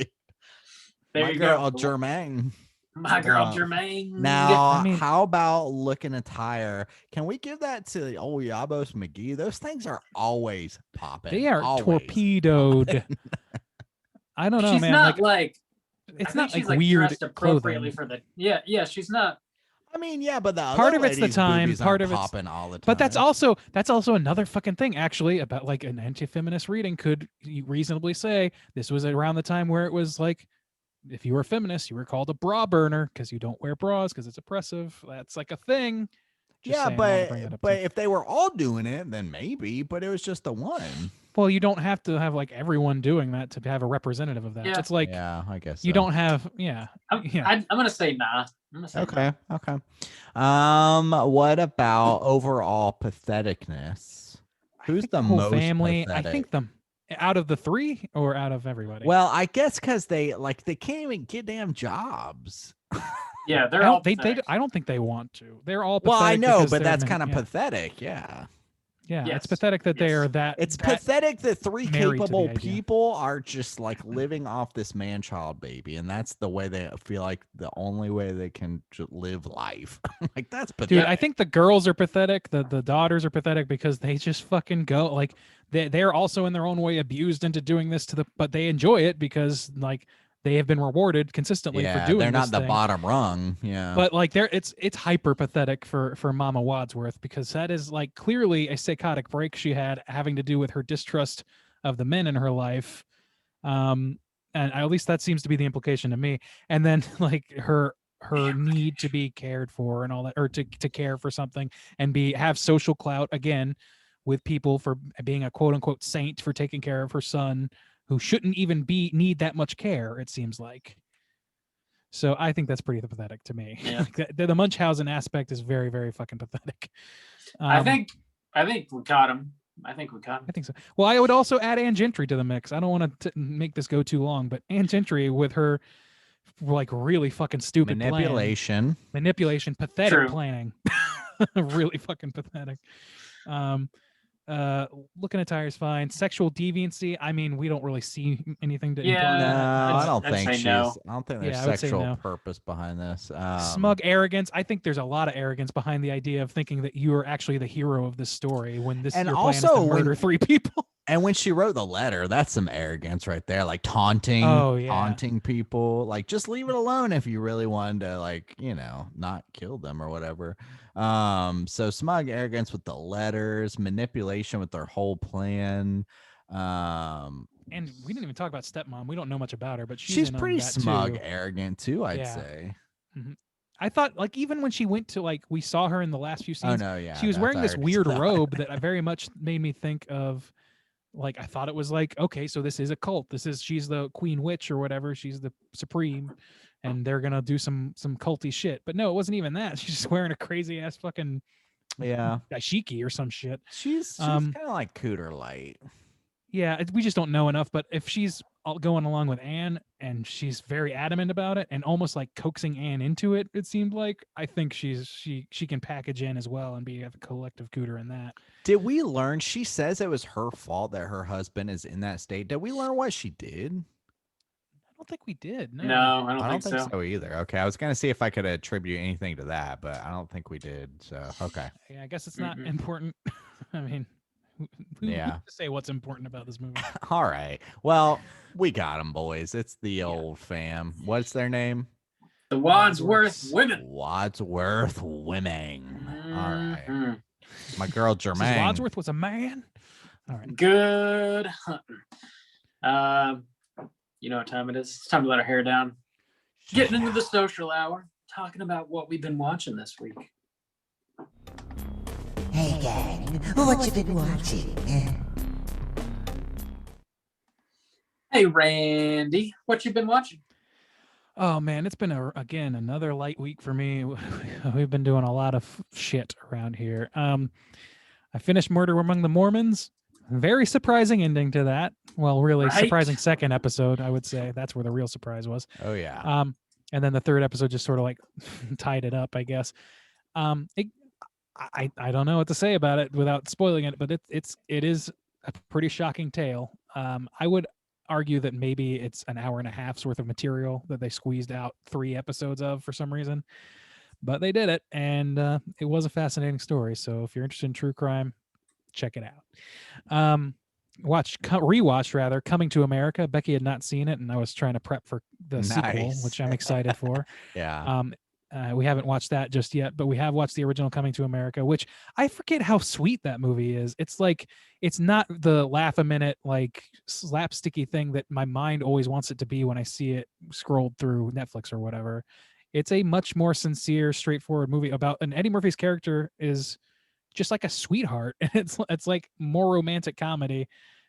There My you girl, go. Jermaine. My girl Jermaine. Now, how about look and attire? Can we give that to the old Yabos McGee? Those things are always popping. They are always torpedoed. I don't know, She's man. not it's I not think she's like weird dressed appropriately clothing. for the yeah. She's not. I mean, yeah, but the Part other of it's the ladies' time, boobies part aren't of it's popping all the time. But that's also another fucking thing, actually, about like an anti-feminist reading could reasonably say this was around the time where it was like, if you were a feminist, you were called a bra burner because you don't wear bras because it's oppressive. That's like a thing. Just yeah, saying, I wanted to bring that up but too. if they were all doing it, then maybe. But it was just the one. Well, you don't have to have like everyone doing that to have a representative of that. Yeah. It's like Yeah, I guess you so. don't have I'm gonna say nah. I'm gonna say Okay. What about overall patheticness? Who's the whole most family. pathetic? I think out of the three or out of everybody. Well, I guess because they can't even get damn jobs. yeah. They're I all don't, they pathetic. I don't think they want to. They're all Well, I pathetic know, because but they're that's kind of yeah. pathetic. Yeah. Yeah, Yes. it's pathetic that they Yes. are that. It's that- pathetic that three married to the capable idea. people are just like living off this man-child baby, and that's the way they feel like the only way they can live life. Like that's pathetic. Dude, I think the girls are pathetic. The daughters are pathetic because they just fucking go like they're also in their own way abused into doing this but they enjoy it because like they have been rewarded consistently for doing they're not this the thing. bottom rung. Yeah, But like it's hyper pathetic for Mama Wadsworth because that is like clearly a psychotic break she had having to do with her distrust of the men in her life. And at least that seems to be the implication to me. And then like her need to be cared for and all that, or to care for something and have social clout again with people for being a quote unquote saint for taking care of her son who shouldn't even need that much care, it seems like. So I think that's pretty pathetic to me. Yeah. The Munchausen aspect is very, very fucking pathetic. I think we caught him. I think we caught him. I think so. Well, I would also add Anne Gentry to the mix. I don't want to make this go too long, but Anne Gentry with her like really fucking stupid manipulation, pathetic True. planning, really fucking pathetic. Looking at tires fine. Sexual deviancy. I mean, we don't really see anything to Yeah. imply No, that. I don't I'd think say she's. no. I don't think there's Yeah, I would say sexual no. purpose behind this. Smug arrogance. I think there's a lot of arrogance behind the idea of thinking that you are actually the hero of this story when And your plan is also to when- murder three people. And when she wrote the letter, that's some arrogance right there, like taunting, Oh, yeah. taunting people. Like, just leave it alone if you really wanted to, like, not kill them or whatever. So smug arrogance with the letters, manipulation with their whole plan. And we didn't even talk about stepmom. We don't know much about her, but She's in on pretty that smug, too. arrogant too, I'd Yeah. say. I thought like even when she went to like we saw her in the last few Oh scenes, no, yeah. she was that's wearing this already weird said. robe that I very much made me think of like I thought it was like, okay, so this is a cult. She's the queen witch or whatever. She's the supreme and they're gonna do some culty shit. But no, it wasn't even that. She's just wearing a crazy ass fucking Yeah. dashiki or some shit. She's Um, kind of like Cooter Light. Yeah, we just don't know enough. But if she's going along with Anne and she's very adamant about it and almost like coaxing Anne into it, it seemed like I think she can package in as well and be a collective cooter in that. Did we learn? She says it was her fault that her husband is in that state. Did we learn what she did? I don't think we did. No. No, I I don't don't think so. either. Okay, I was gonna see if I could attribute anything to that, but I don't think we did. So okay. Yeah, I guess it's not Mm-mm. important. I mean, who Yeah. to say what's important about this movie? All right. Well, we got them, boys. It's the old fam. What's their name? The Wadsworth women. Wadsworth Women. All right. Mhm. My girl Says Jermaine. Wadsworth was a man. All right. Good hunting. You know what time it is? It's time to let our hair down. Getting into the social hour, talking about what we've been watching this week. Hey gang, what you been watching? Hey, Randy, what you been watching? Oh man, it's been again another light week for me. We've been doing a lot of shit around here. I finished Murder Among the Mormons. Very surprising ending to that. Well, really Right? surprising second episode, I would say. That's where the real surprise was. Oh yeah. And then the third episode just sort of like tied it up, I guess. I don't know what to say about it without spoiling it, but it is a pretty shocking tale. I would argue that maybe it's an hour and a half's worth of material that they squeezed out 3 episodes of for some reason, but they did it, and it was a fascinating story. So if you're interested in true crime, check it out. Rewatched rather Coming to America. Becky had not seen it, and I was trying to prep for the sequel, Nice. which I'm excited for. Yeah. We haven't watched that just yet, but we have watched the original Coming to America, which I forget how sweet that movie is. It's like, it's not the laugh a minute, like slapsticky thing that my mind always wants it to be when I see it scrolled through Netflix or whatever. It's a much more sincere, straightforward movie about, and Eddie Murphy's character is just like a sweetheart. And it's like more romantic comedy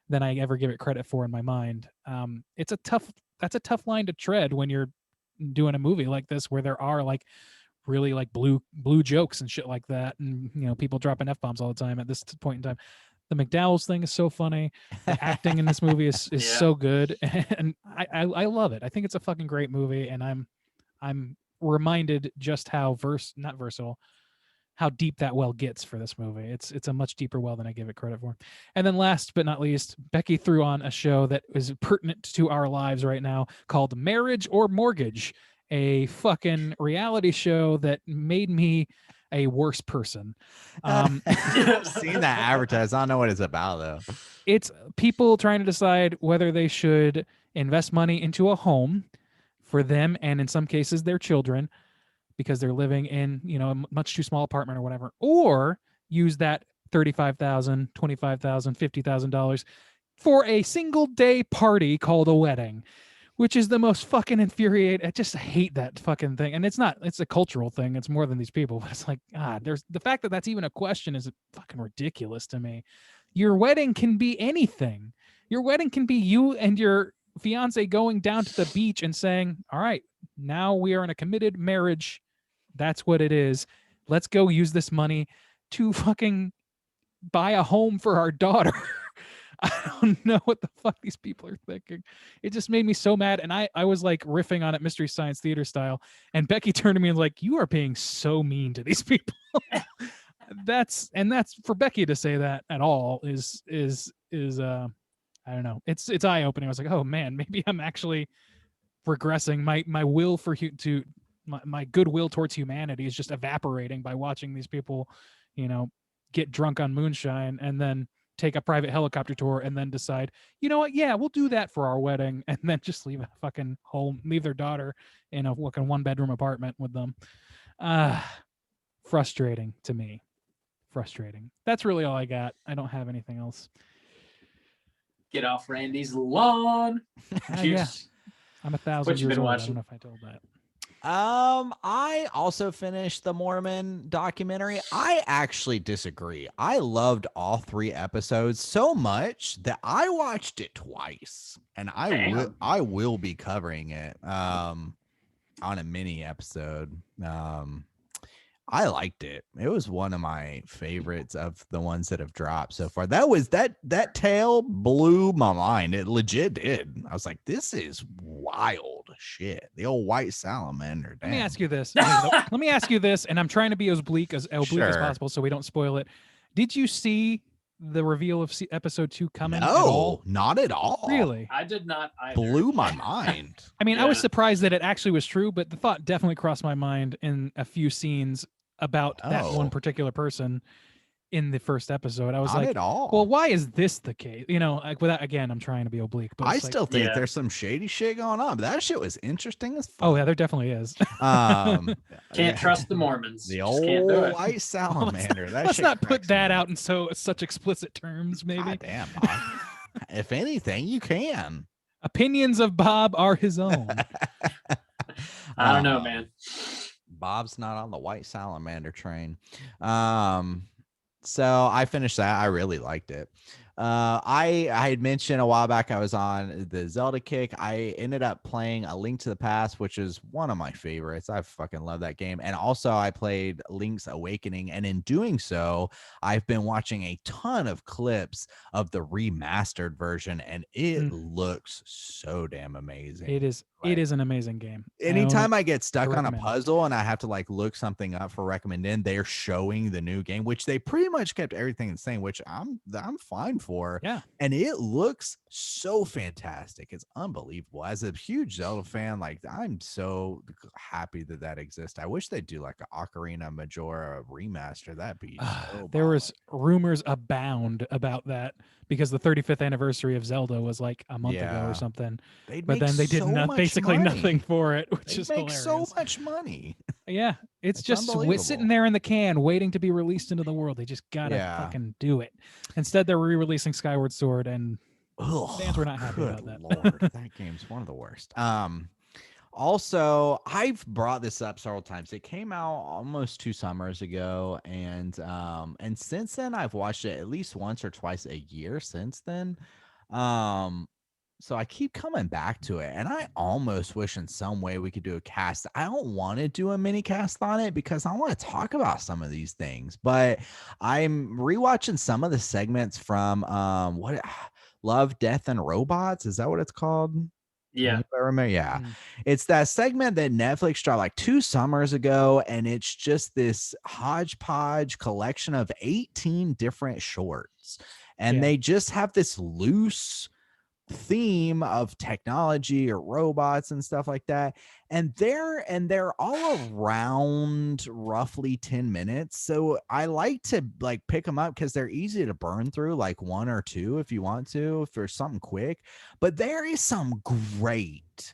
than I ever give it credit for in my mind. That's a tough line to tread when you're doing a movie like this, where there are like really like blue jokes and shit like that, and you know, people dropping F-bombs all the time at this point in time. The McDowell's thing is so funny. The acting in this movie is Yeah. so good, and I love it. I think it's a fucking great movie, and I'm reminded just how how deep that well gets for this movie. It's a much deeper well than I give it credit for. And then last but not least, Becky threw on a show that is pertinent to our lives right now called Marriage or Mortgage, a fucking reality show that made me a worse person. Seen that advertised. I don't know what it's about though. It's people trying to decide whether they should invest money into a home for them and in some cases their children, because they're living in, you know, a much too small apartment or whatever, or use that $35,000, $25,000, $50,000 for a single day party called a wedding, which is the most fucking infuriating. I just hate that fucking thing. And it's a cultural thing. It's more than these people, but it's like, God, there's the fact that that's even a question is fucking ridiculous to me. Your wedding can be anything. Your wedding can be you and your fiance going down to the beach and saying, all right, now we are in a committed marriage. That's what it is. Let's go use this money to fucking buy a home for our daughter. I don't know what the fuck these people are thinking. It just made me so mad. And I was like riffing on it Mystery Science Theater style. And Becky turned to me and was like, you are being so mean to these people. that's for Becky to say that at all is I don't know. It's eye opening. I was like, oh man, maybe I'm actually regressing. My will for my goodwill towards humanity is just evaporating by watching these people, you know, get drunk on moonshine and then take a private helicopter tour and then decide, you know what, yeah, we'll do that for our wedding, and then just leave a fucking home, leave their daughter in a fucking 1-bedroom apartment with them. Frustrating to me. Frustrating. That's really all I got. I don't have anything else. Get off Randy's lawn. Yeah, Juice. I'm 1,000 What you years been old. I watching? don't know if I told that. I also finished the Mormon documentary. I actually disagree. I loved all 3 episodes so much that I watched it twice, and I will be covering it on a mini episode. I liked it. It was one of my favorites of the ones that have dropped so far. That tale blew my mind. It legit did. I was like, this is wild shit. The old white salamander. Let me damn. ask you this. Let me ask you this, and I'm trying to be as oblique as Sure. possible so we don't spoil it. Did you see the reveal of episode 2 coming at all? No, not at all. Really? I did not either. Blew my mind. I mean, I was Yeah. surprised that it actually was true, but the thought definitely crossed my mind in a few scenes about that one Oh. particular person. in the first episode. I was Not like, at all. well, why is this the case? You know, like without, again, I'm trying to be oblique, but I it's like, still think Yeah. there's some shady shit going on, but that shit was interesting as fuck. oh yeah, there definitely is. Um, Can't trust the Mormons. the Just can't do old it. white salamander. That Let's shit not put cracks me that up. out in such explicit terms, maybe. God damn, Bob. If anything, you can. Opinions of Bob are his own. I don't know, man. Bob's not on the white salamander train. So I finished that. I really liked it. I had mentioned a while back I was on the Zelda kick. I ended up playing A Link to the Past, which is one of my favorites. I fucking love that game. And also I played Link's Awakening. And in doing so, I've been watching a ton of clips of the remastered version, and it looks so damn amazing. It is an amazing game. Anytime I get stuck on a recommend it. puzzle and I have to like look something up for recommending, they're showing the new game, which they pretty much kept everything the same, which I'm fine for. Yeah. And it looks so fantastic. It's unbelievable. As a huge Zelda fan, like I'm so happy that exists. I wish they'd do like an Ocarina Majora remaster. That'd be so there bomb. was rumors abound about that because the 35th anniversary of Zelda was like a month ago Yeah. or something. They'd But make then they did so much basically money. nothing for it, which They'd is make hilarious. so much money. Yeah, it's It's just sitting unbelievable. there in the can, waiting to be released into the world. They just gotta Yeah. fucking do it. Instead, they're re-releasing Skyward Sword, and Ugh, fans were not happy about good that. Lord, that game's one of the worst. Also, I've brought this up several times. It came out almost 2 summers ago, and since then I've watched it at least once or twice a year since then. So I keep coming back to it, and I almost wish in some way we could do a cast. I don't want to do a mini cast on it because I want to talk about some of these things, but I'm rewatching some of the segments from Love, Death, and Robots. Is that what it's called? Yeah. I remember. Yeah. Mm. It's that segment that Netflix dropped like 2 summers ago, and it's just this hodgepodge collection of 18 different shorts. And Yeah. they just have this loose theme of technology or robots and stuff like that, and they're all around roughly 10 minutes. So I like to like pick them up because they're easy to burn through, like 1 or 2 if you want to, for something quick. But there is some great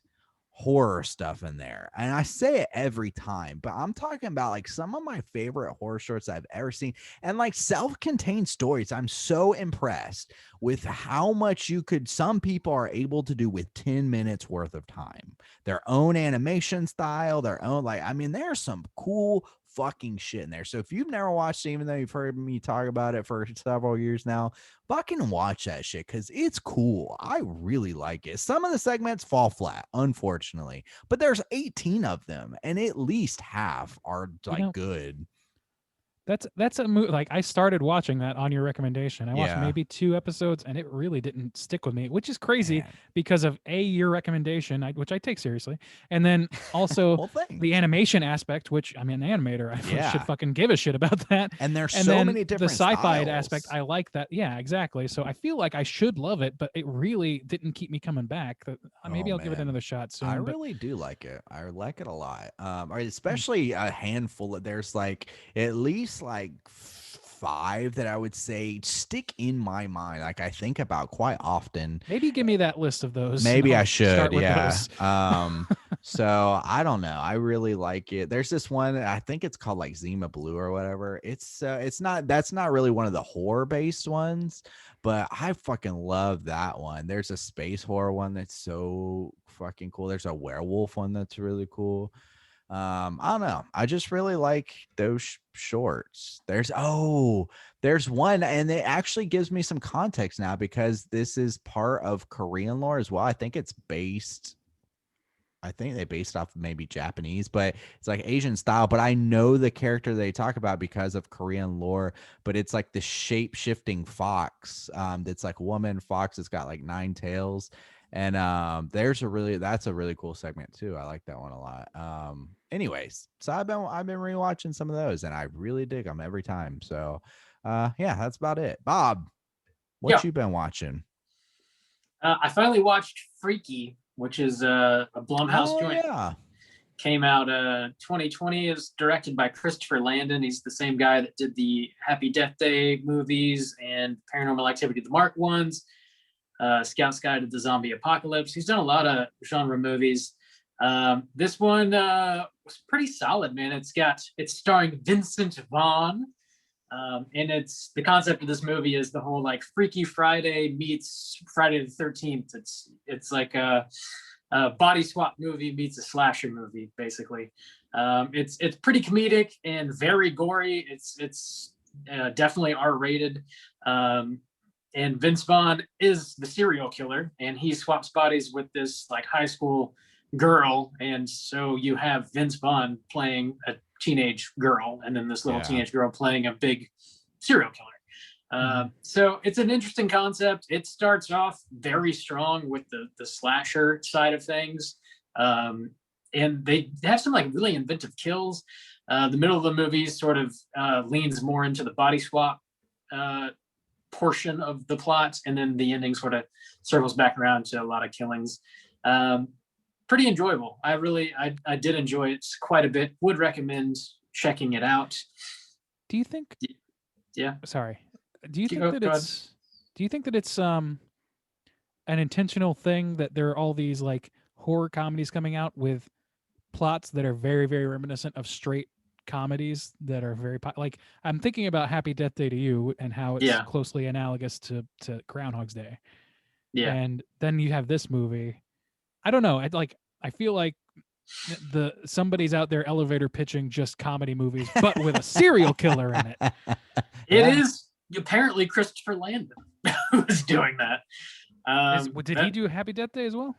horror stuff in there, and I say it every time, but I'm talking about like some of my favorite horror shorts I've ever seen, and like self-contained stories. I'm so impressed with how much some people are able to do with 10 minutes worth of time, their own animation style, their own, like, I mean, there's some cool fucking shit in there. So if you've never watched it, even though you've heard me talk about it for several years now, fucking watch that shit because it's cool. I really like it. Some of the segments fall flat, unfortunately, but there's 18 of them, and at least half are like know, good. That's a movie. Like I started watching that on your recommendation. I watched Yeah. maybe 2 episodes, and it really didn't stick with me, which is crazy Man. because of your recommendation, which I take seriously, and then also Well, thanks. the animation aspect, which I'm an animator. I Yeah. should fucking give a shit about that. And there's And so then many different the sci-fi styles. aspect, I like that. Yeah, exactly. So I feel like I should love it, but it really didn't keep me coming back. Maybe Oh, I'll give it man. another shot soon. I but really do like it. I like it a lot. Or especially a handful of, there's like at least like 5 that I would say stick in my mind. Like I think about quite often. maybe give me that list of those. and Maybe I'll I should. start with Yeah. those. So I don't know. I really like it. There's this one, I think it's called like Zima Blue or whatever. That's not really one of the horror based ones, but I fucking love that one. There's a space horror one that's so fucking cool. There's a werewolf one that's really cool. I don't know. I just really like those shorts. There's one, and it actually gives me some context now because this is part of Korean lore as well. I think they based off maybe Japanese, but it's like Asian style. But I know the character they talk about because of Korean lore, but it's like the shape-shifting fox. That's like a woman fox that's got like 9 tails. And that's a really cool segment too. I like that one a lot. Anyways, so I've been rewatching some of those, and I really dig them every time. So yeah, that's about it. Bob, what you been watching? I finally watched Freaky, which is a Blumhouse joint. Yeah. Came out 2020. Is directed by Christopher Landon. He's the same guy that did the Happy Death Day movies and Paranormal Activity, the Mark ones. Scout's Guide to the Zombie Apocalypse. He's done a lot of genre movies. This one was pretty solid, man. It's starring Vincent Vaughn. And the concept of this movie is the whole like Freaky Friday meets Friday the 13th. It's like a body swap movie meets a slasher movie, basically. It's pretty comedic and very gory. It's definitely R-rated. And Vince Vaughn is the serial killer, and he swaps bodies with this like high school girl, and so you have Vince Vaughn playing a teenage girl, and then this little teenage girl playing a big serial killer. So it's an interesting concept. It starts off very strong with the slasher side of things, and they have some like really inventive kills. The middle of the movie sort of leans more into the body swap portion of the plot, and then the ending sort of circles back around to a lot of killings. Pretty enjoyable. I did enjoy it quite a bit. Would recommend checking it out. Do you think? Yeah. Sorry. Do you think that it's an intentional thing that there are all these like horror comedies coming out with plots that are very, very reminiscent of straight comedies that are very like I'm thinking about Happy Death Day to You and how it's closely analogous to Groundhog's Day. Yeah. And then you have this movie. I don't know. I feel like somebody's out there elevator pitching just comedy movies, but with a serial killer in it. It is apparently Christopher Landon who's doing that. Did he do Happy Death Day as well?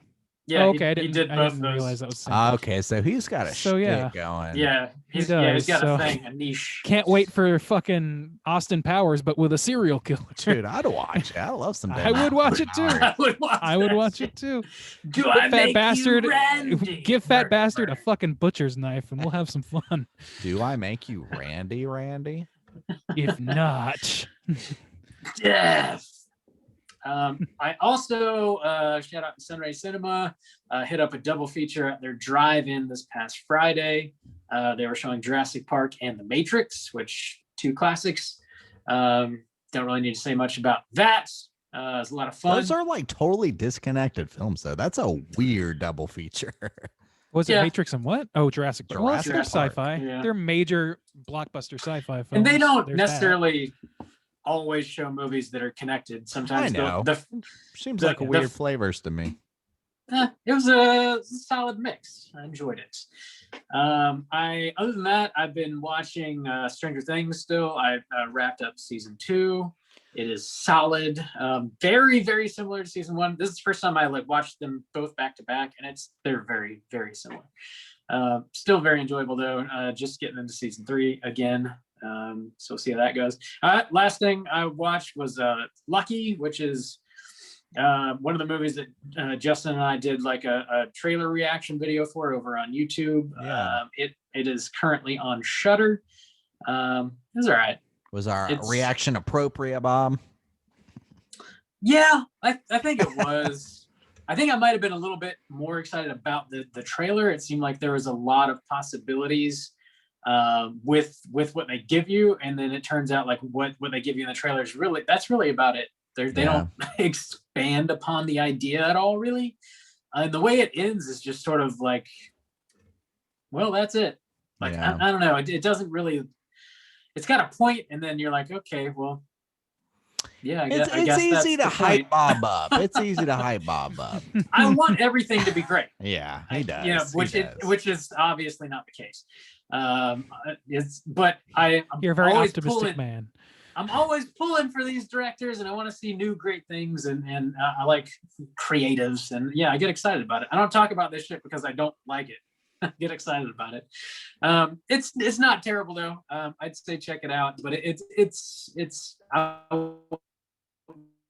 Yeah, okay. He did both of those. Realize that was okay, so he's got a shtick going. Yeah, he's got a thing, a niche. Can't wait for fucking Austin Powers, but with a serial killer. Dude, I'd watch it. I love some. I would watch it too. I would watch it too. Do I make you Randy? Give fat bastard a fucking butcher's knife, and we'll have some fun. Do I make you Randy? If not, death. I also shout out to Sunray Cinema, hit up a double feature at their drive-in this past Friday. They were showing Jurassic Park and The Matrix, which 2 classics. Don't really need to say much about that. It's a lot of fun. Those are like totally disconnected films, though. That's a weird double feature. Was it Matrix and what? Oh, Jurassic Park. Well, they're sci-fi. Yeah. They're major blockbuster sci-fi films. And they don't necessarily always show movies that are connected. Sometimes I know. Seems like weird flavors to me. It was a solid mix. I enjoyed it. Other than that, I've been watching Stranger Things still. I wrapped up season 2. It is solid. Very, very similar to season 1. This is the first time I watched them both back to back, and they're very, very similar. Still very enjoyable though. Just getting into season 3 again. So we'll see how that goes. Last thing I watched was Lucky, which is one of the movies that Justin and I did like a trailer reaction video for over on YouTube. Yeah. It is currently on Shudder. It was all right. Was our reaction appropriate, Bob? Yeah, I think it was. I think I might have been a little bit more excited about the trailer. It seemed like there was a lot of possibilities with what they give you, and then it turns out like what they give you in the trailer is that's really about it. They don't expand upon the idea at all, really. And the way it ends is just sort of like, well, that's it. Like I don't know. It doesn't really. It's got a point, and then you're like, okay, well, yeah. I guess it's easy to hype Bob up. It's easy to hype Bob up. I want everything to be great. Yeah, he does. You know, which is obviously not the case. You're a very optimistic man. I'm always pulling for these directors, and I want to see new great things, and I like creatives, and I get excited about it. I don't talk about this shit because I don't like it. I get excited about it. It's not terrible though. I'd say check it out, but it's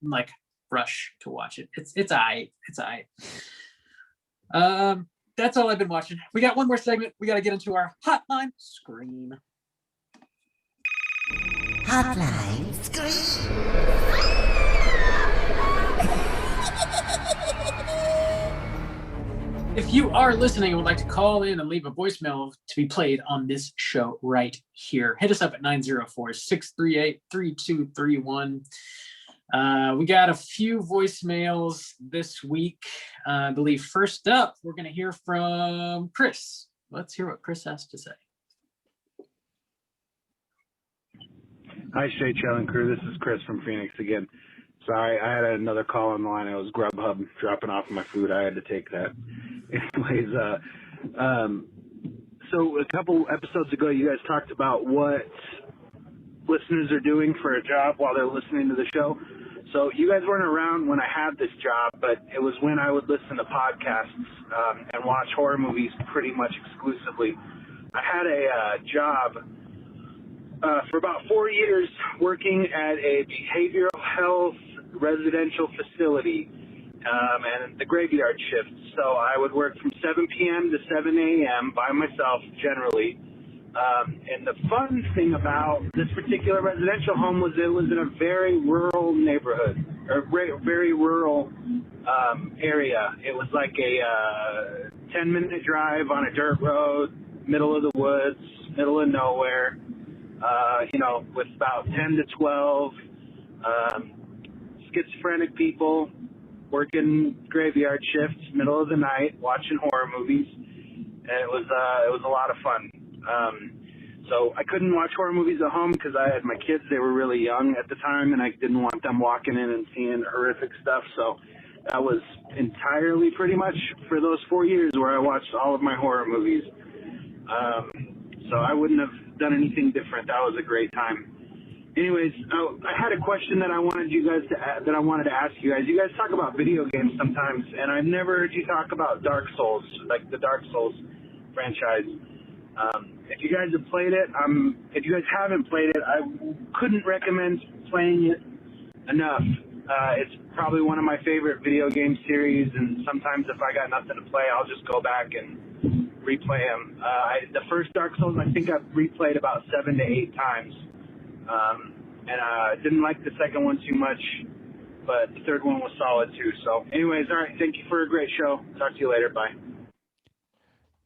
like rush to watch it. It's aight. It's aight. That's all I've been watching. We got one more segment. We got to get into our hotline scream. Hotline scream. If you are listening and would like to call in and leave a voicemail to be played on this show right here, hit us up at 904-638-3231. We got a few voicemails this week. I believe first up, we're going to hear from Chris. Let's hear what Chris has to say. Hi, Straight Chilling crew. This is Chris from Phoenix again. Sorry, I had another call on the line. I was Grubhub dropping off my food. I had to take that. Anyways, so a couple episodes ago, you guys talked about what listeners are doing for a job while they're listening to the show. So you guys weren't around when I had this job, but it was when I would listen to podcasts and watch horror movies pretty much exclusively. I had a job for about 4 years working at a behavioral health residential facility and the graveyard shift. So I would work from 7 p.m. to 7 a.m. by myself generally. And the fun thing about this particular residential home was it was in a very rural neighborhood, or very rural area. It was like a 10-minute drive on a dirt road, middle of the woods, middle of nowhere, with about 10 to 12 schizophrenic people working graveyard shifts, middle of the night, watching horror movies. And it was a lot of fun. So I couldn't watch horror movies at home because I had my kids. They were really young at the time, and I didn't want them walking in and seeing horrific stuff. So that was entirely pretty much for those 4 years where I watched all of my horror movies. So I wouldn't have done anything different. That was a great time. Anyways, I had a question that I wanted to ask you guys. You guys talk about video games sometimes, and I've never heard you talk about Dark Souls, like the Dark Souls franchise. If you guys have played it, if you guys haven't played it, I couldn't recommend playing it enough. It's probably one of my favorite video game series, and sometimes if I got nothing to play, I'll just go back and replay them. The first Dark Souls, I think I've replayed about 7 to 8 times. And I didn't like the second one too much, but the third one was solid too. So anyways, all right, thank you for a great show. Talk to you later. Bye.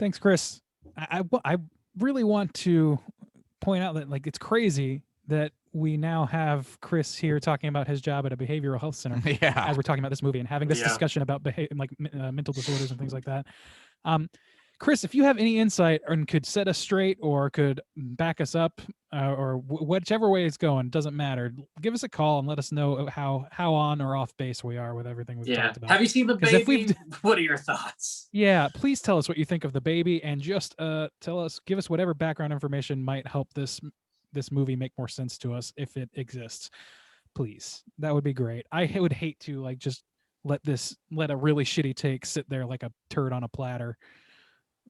Thanks, Chris. I really want to point out that it's crazy that we now have Chris here talking about his job at a behavioral health center Yeah. as we're talking about this movie and having this Yeah. discussion about mental disorders and things like that. Chris, if you have any insight and could set us straight or could back us up or whichever way it's going, doesn't matter. Give us a call and let us know how on or off base we are with everything we've talked about. Have you seen The 'Cause if Baby? What are your thoughts? Yeah, please tell us what you think of The Baby and just give us whatever background information might help this movie make more sense to us if it exists. Please. That would be great. I would hate to just let a really shitty take sit there like a turd on a platter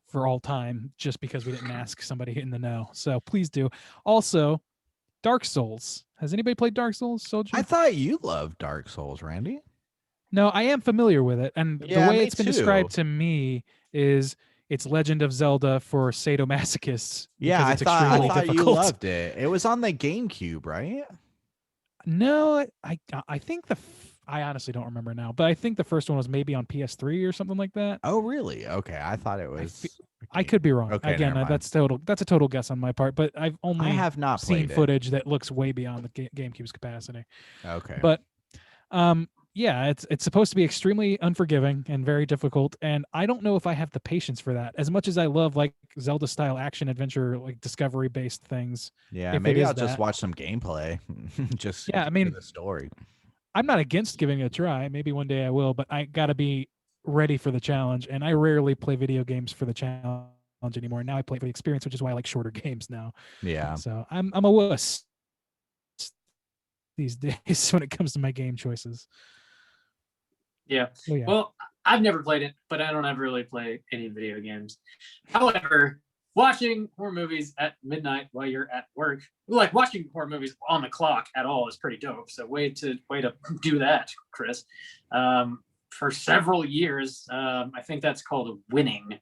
for all time just because we didn't ask somebody in the know. So please do. Also, Dark Souls. Has anybody played Dark Souls, Soldier? I thought you loved Dark Souls, Randy. No, I am familiar with it. And Yeah, the way me it's been too. described to me is it's Legend of Zelda for sadomasochists. Yeah, I because it's extremely thought you difficult. loved it. It was on the GameCube, right? No, I think I honestly don't remember now, but I think the first one was maybe on PS3 or something like that. Oh, really? Okay, I thought it was. I could be wrong. Okay, Again, never mind. that's a total guess on my part, but I've only I have not seen played it. footage that looks way beyond the GameCube's capacity. Okay, But yeah, it's supposed to be extremely unforgiving and very difficult, and I don't know if I have the patience for that. As much as I love Zelda style action adventure, discovery based things. yeah, if it maybe is I'll just that. watch some gameplay. Just Yeah, I for mean- the story. I'm not against giving it a try. Maybe one day I will, but I got to be ready for the challenge. And I rarely play video games for the challenge anymore. Now I play for the experience, which is why I like shorter games now. Yeah, So I'm a wuss these days when it comes to my game choices. Yeah. So yeah. Well, I've never played it, but I don't ever really play any video games. However, watching horror movies at midnight while you're at work, watching horror movies on the clock at all is pretty dope. So way to do that, Chris. For several years, I think that's called winning.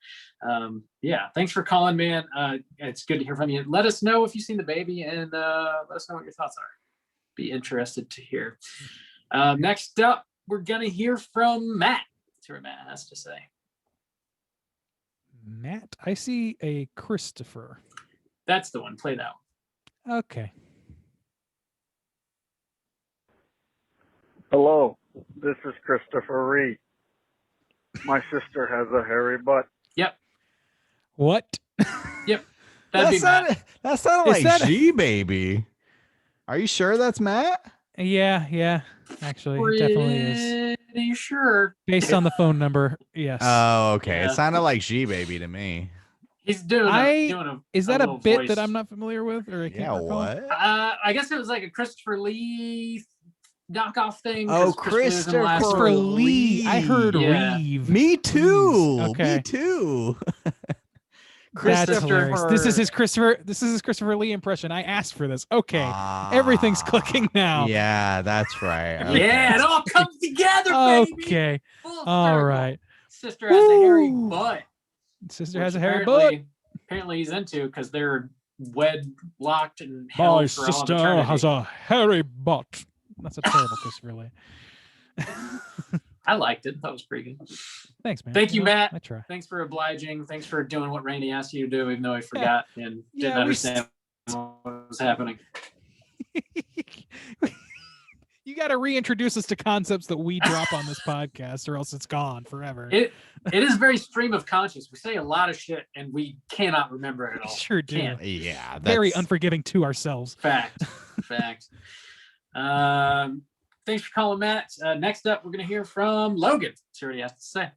Yeah, thanks for calling, man. It's good to hear from you. Let us know if you've seen The Baby, and let us know what your thoughts are. Be interested to hear. Next up, we're gonna hear from Matt. Let's hear what Matt has to say. Matt, I see a Christopher. That's the one. Play that one. Okay. Hello, this is Christopher Reed. My sister has a hairy butt. Yep. What? Yep. That'd be Matt. That sounded Is like that- G Baby. Are you sure that's Matt? Yeah. Actually, it definitely is. Pretty sure. Based on the phone number, yes. Oh, okay. Yeah. It sounded like G Baby to me. He's doing Is that a little bit voice. that I'm not familiar with? Or I can't Yeah, recall? what? I guess it was like a Christopher Lee knockoff thing. Oh, 'cause Lee was in the last Christopher one. Lee. I heard Yeah. Reeve. Me too. Okay. Me too. That's hilarious. This is Christopher- his Christopher Lee impression. I asked for this. Okay. Everything's clicking now. Yeah, that's right. Yeah, it all comes together, baby. Okay. Full All circle. right. Sister has a hairy Woo. butt. Sister has a which hairy butt. Apparently he's into because they're locked and My held for all of sister eternity. has a hairy butt. That's a terrible Christopher Lee. I liked it. That was pretty good. Thanks, man. Thank you, Well, Matt. I try. Thanks for obliging. Thanks for doing what Randy asked you to do, even though he forgot and Yeah, didn't we understand what was happening. You got to reintroduce us to concepts that we drop on this podcast, or else it's gone forever. It is very stream of conscious. We say a lot of shit and we cannot remember it at all. Sure do. Can't. Yeah, Very that's- unforgiving to ourselves. Fact. Fact. Thanks for calling, Matt. Next up, we're going to hear from Logan. See what he has to say.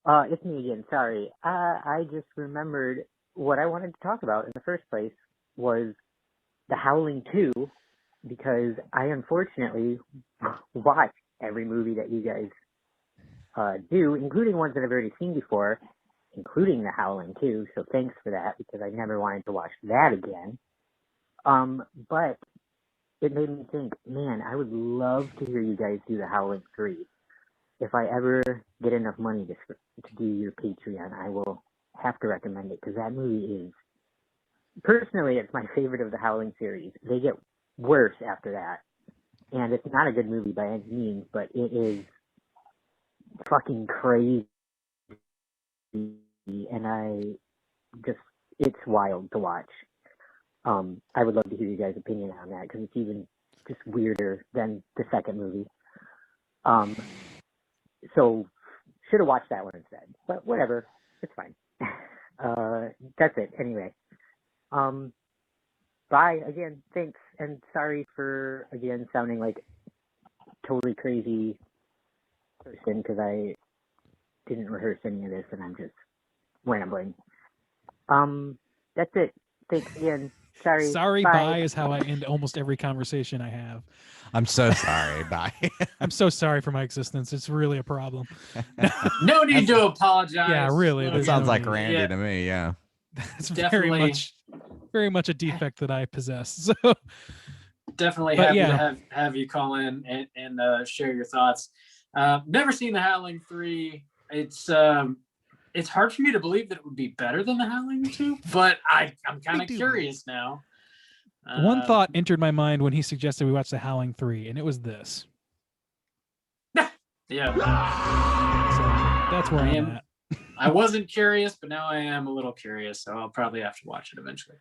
It's me again. Sorry. I just remembered what I wanted to talk about in the first place was The Howling 2, because I unfortunately watch every movie that you guys do, including ones that I've already seen before, including The Howling 2. So thanks for that, because I never wanted to watch that again. But it made me think, man, I would love to hear you guys do The Howling 3. If I ever get enough money to do your Patreon, I will have to recommend it, because that movie is, personally, it's my favorite of the Howling series. They get worse after that. And it's not a good movie by any means, but it is fucking crazy. And it's wild to watch. I would love to hear you guys' opinion on that, because it's even just weirder than the second movie. So should have watched that one instead, but whatever, it's fine. That's it. Anyway, bye again. Thanks, and sorry for again sounding like totally crazy person, because I didn't rehearse any of this and I'm just rambling. That's it. Thanks again. Sorry. Bye is how I end almost every conversation I have. I'm so sorry. Bye. I'm so sorry for my existence. It's really a problem. No need to apologize. Yeah, really. That there's sounds no like need. Randy Yeah. to me. Yeah. It's Definitely. very much a defect that I possess. So Definitely But happy yeah. to have you call in and share your thoughts. Never seen The Howling 3. It's hard for me to believe that it would be better than The Howling 2, but I'm kind of curious now. one thought entered my mind when he suggested we watch The Howling 3, and it was this. Yeah. So that's where I I'm am- at. I wasn't curious, but now I am a little curious, so I'll probably have to watch it eventually.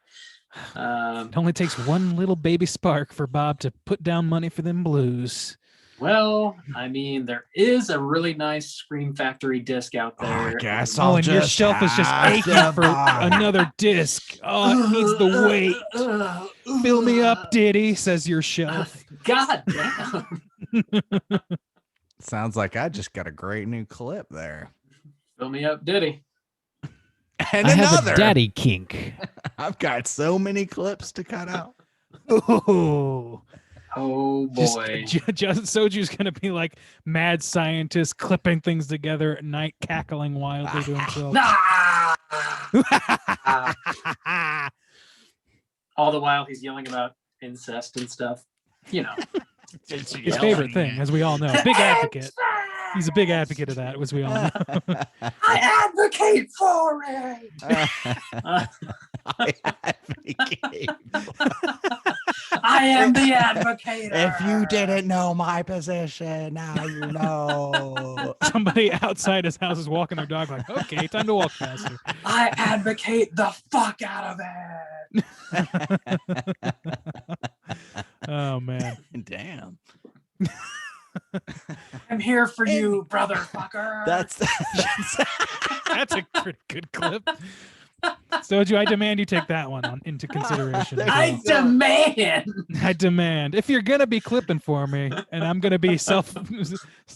It only takes one little baby spark for Bob to put down money for them blues. Well, I mean, there is a really nice Scream Factory disc out there. guess Oh, and your shelf is just aching for another disc. Oh, it needs the weight. Fill me up, Diddy, says your shelf. God damn. Sounds like I just got a great new clip there. Fill me up, Diddy. And I another. have a daddy kink. I've got so many clips to cut out. Oh, Oh boy. just Soju's gonna be like mad scientist clipping things together at night, cackling wildly to himself. All the while he's yelling about incest and stuff. You know. His favorite thing, as we all know. Big advocate. He's a big advocate of that, as we all know. I advocate for it. I advocate. I am the advocate. If you didn't know my position, now you know. Somebody outside his house is walking their dog like, okay, time to walk faster. I advocate the fuck out of it. Oh man. Damn. I'm here for you, brother fucker. That's That's a pretty good clip. Soju, I demand you take that one into consideration. I demand. I demand. If you're gonna be clipping for me, and I'm gonna be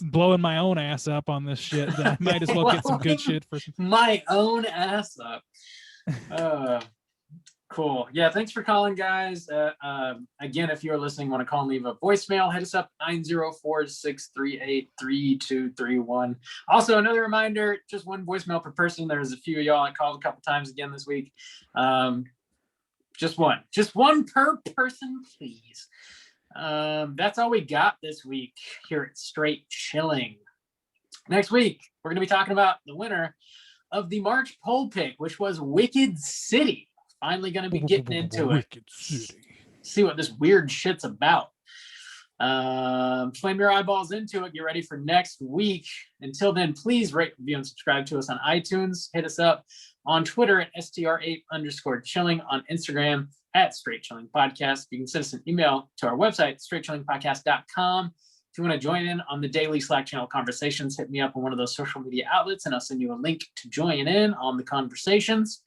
blowing my own ass up on this shit, then I might as well get some good shit for my own ass up. Cool. Yeah, thanks for calling, guys. Again, if you're listening, want to call and leave a voicemail, hit us up 904-638-3231. Also, another reminder, just one voicemail per person. There's a few of y'all that called a couple times again this week. Just one per person, please. That's all we got this week here at Straight Chilling. Next week, we're going to be talking about the winner of the March poll pick, which was Wicked City. Finally going to be getting into it. See what this weird shit's about. Flame your eyeballs into it. Get ready for next week. Until then, please rate, review, and subscribe to us on iTunes. Hit us up on Twitter at str8_chilling, on Instagram at Straight Chilling Podcast. You can send us an email to our website, straightchillingpodcast.com. If you want to join in on the daily Slack channel conversations, hit me up on one of those social media outlets, and I'll send you a link to join in on the conversations.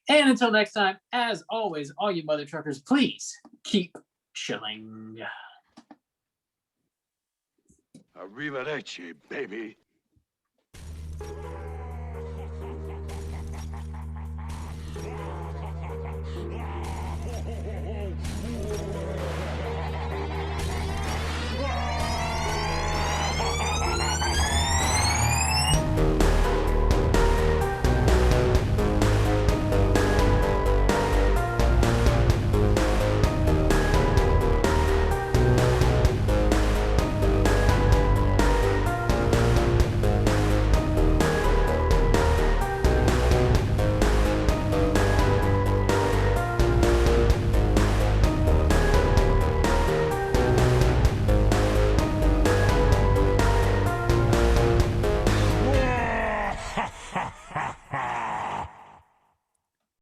And until next time, as always, all you mother truckers, please keep chilling. Arrivederci, baby.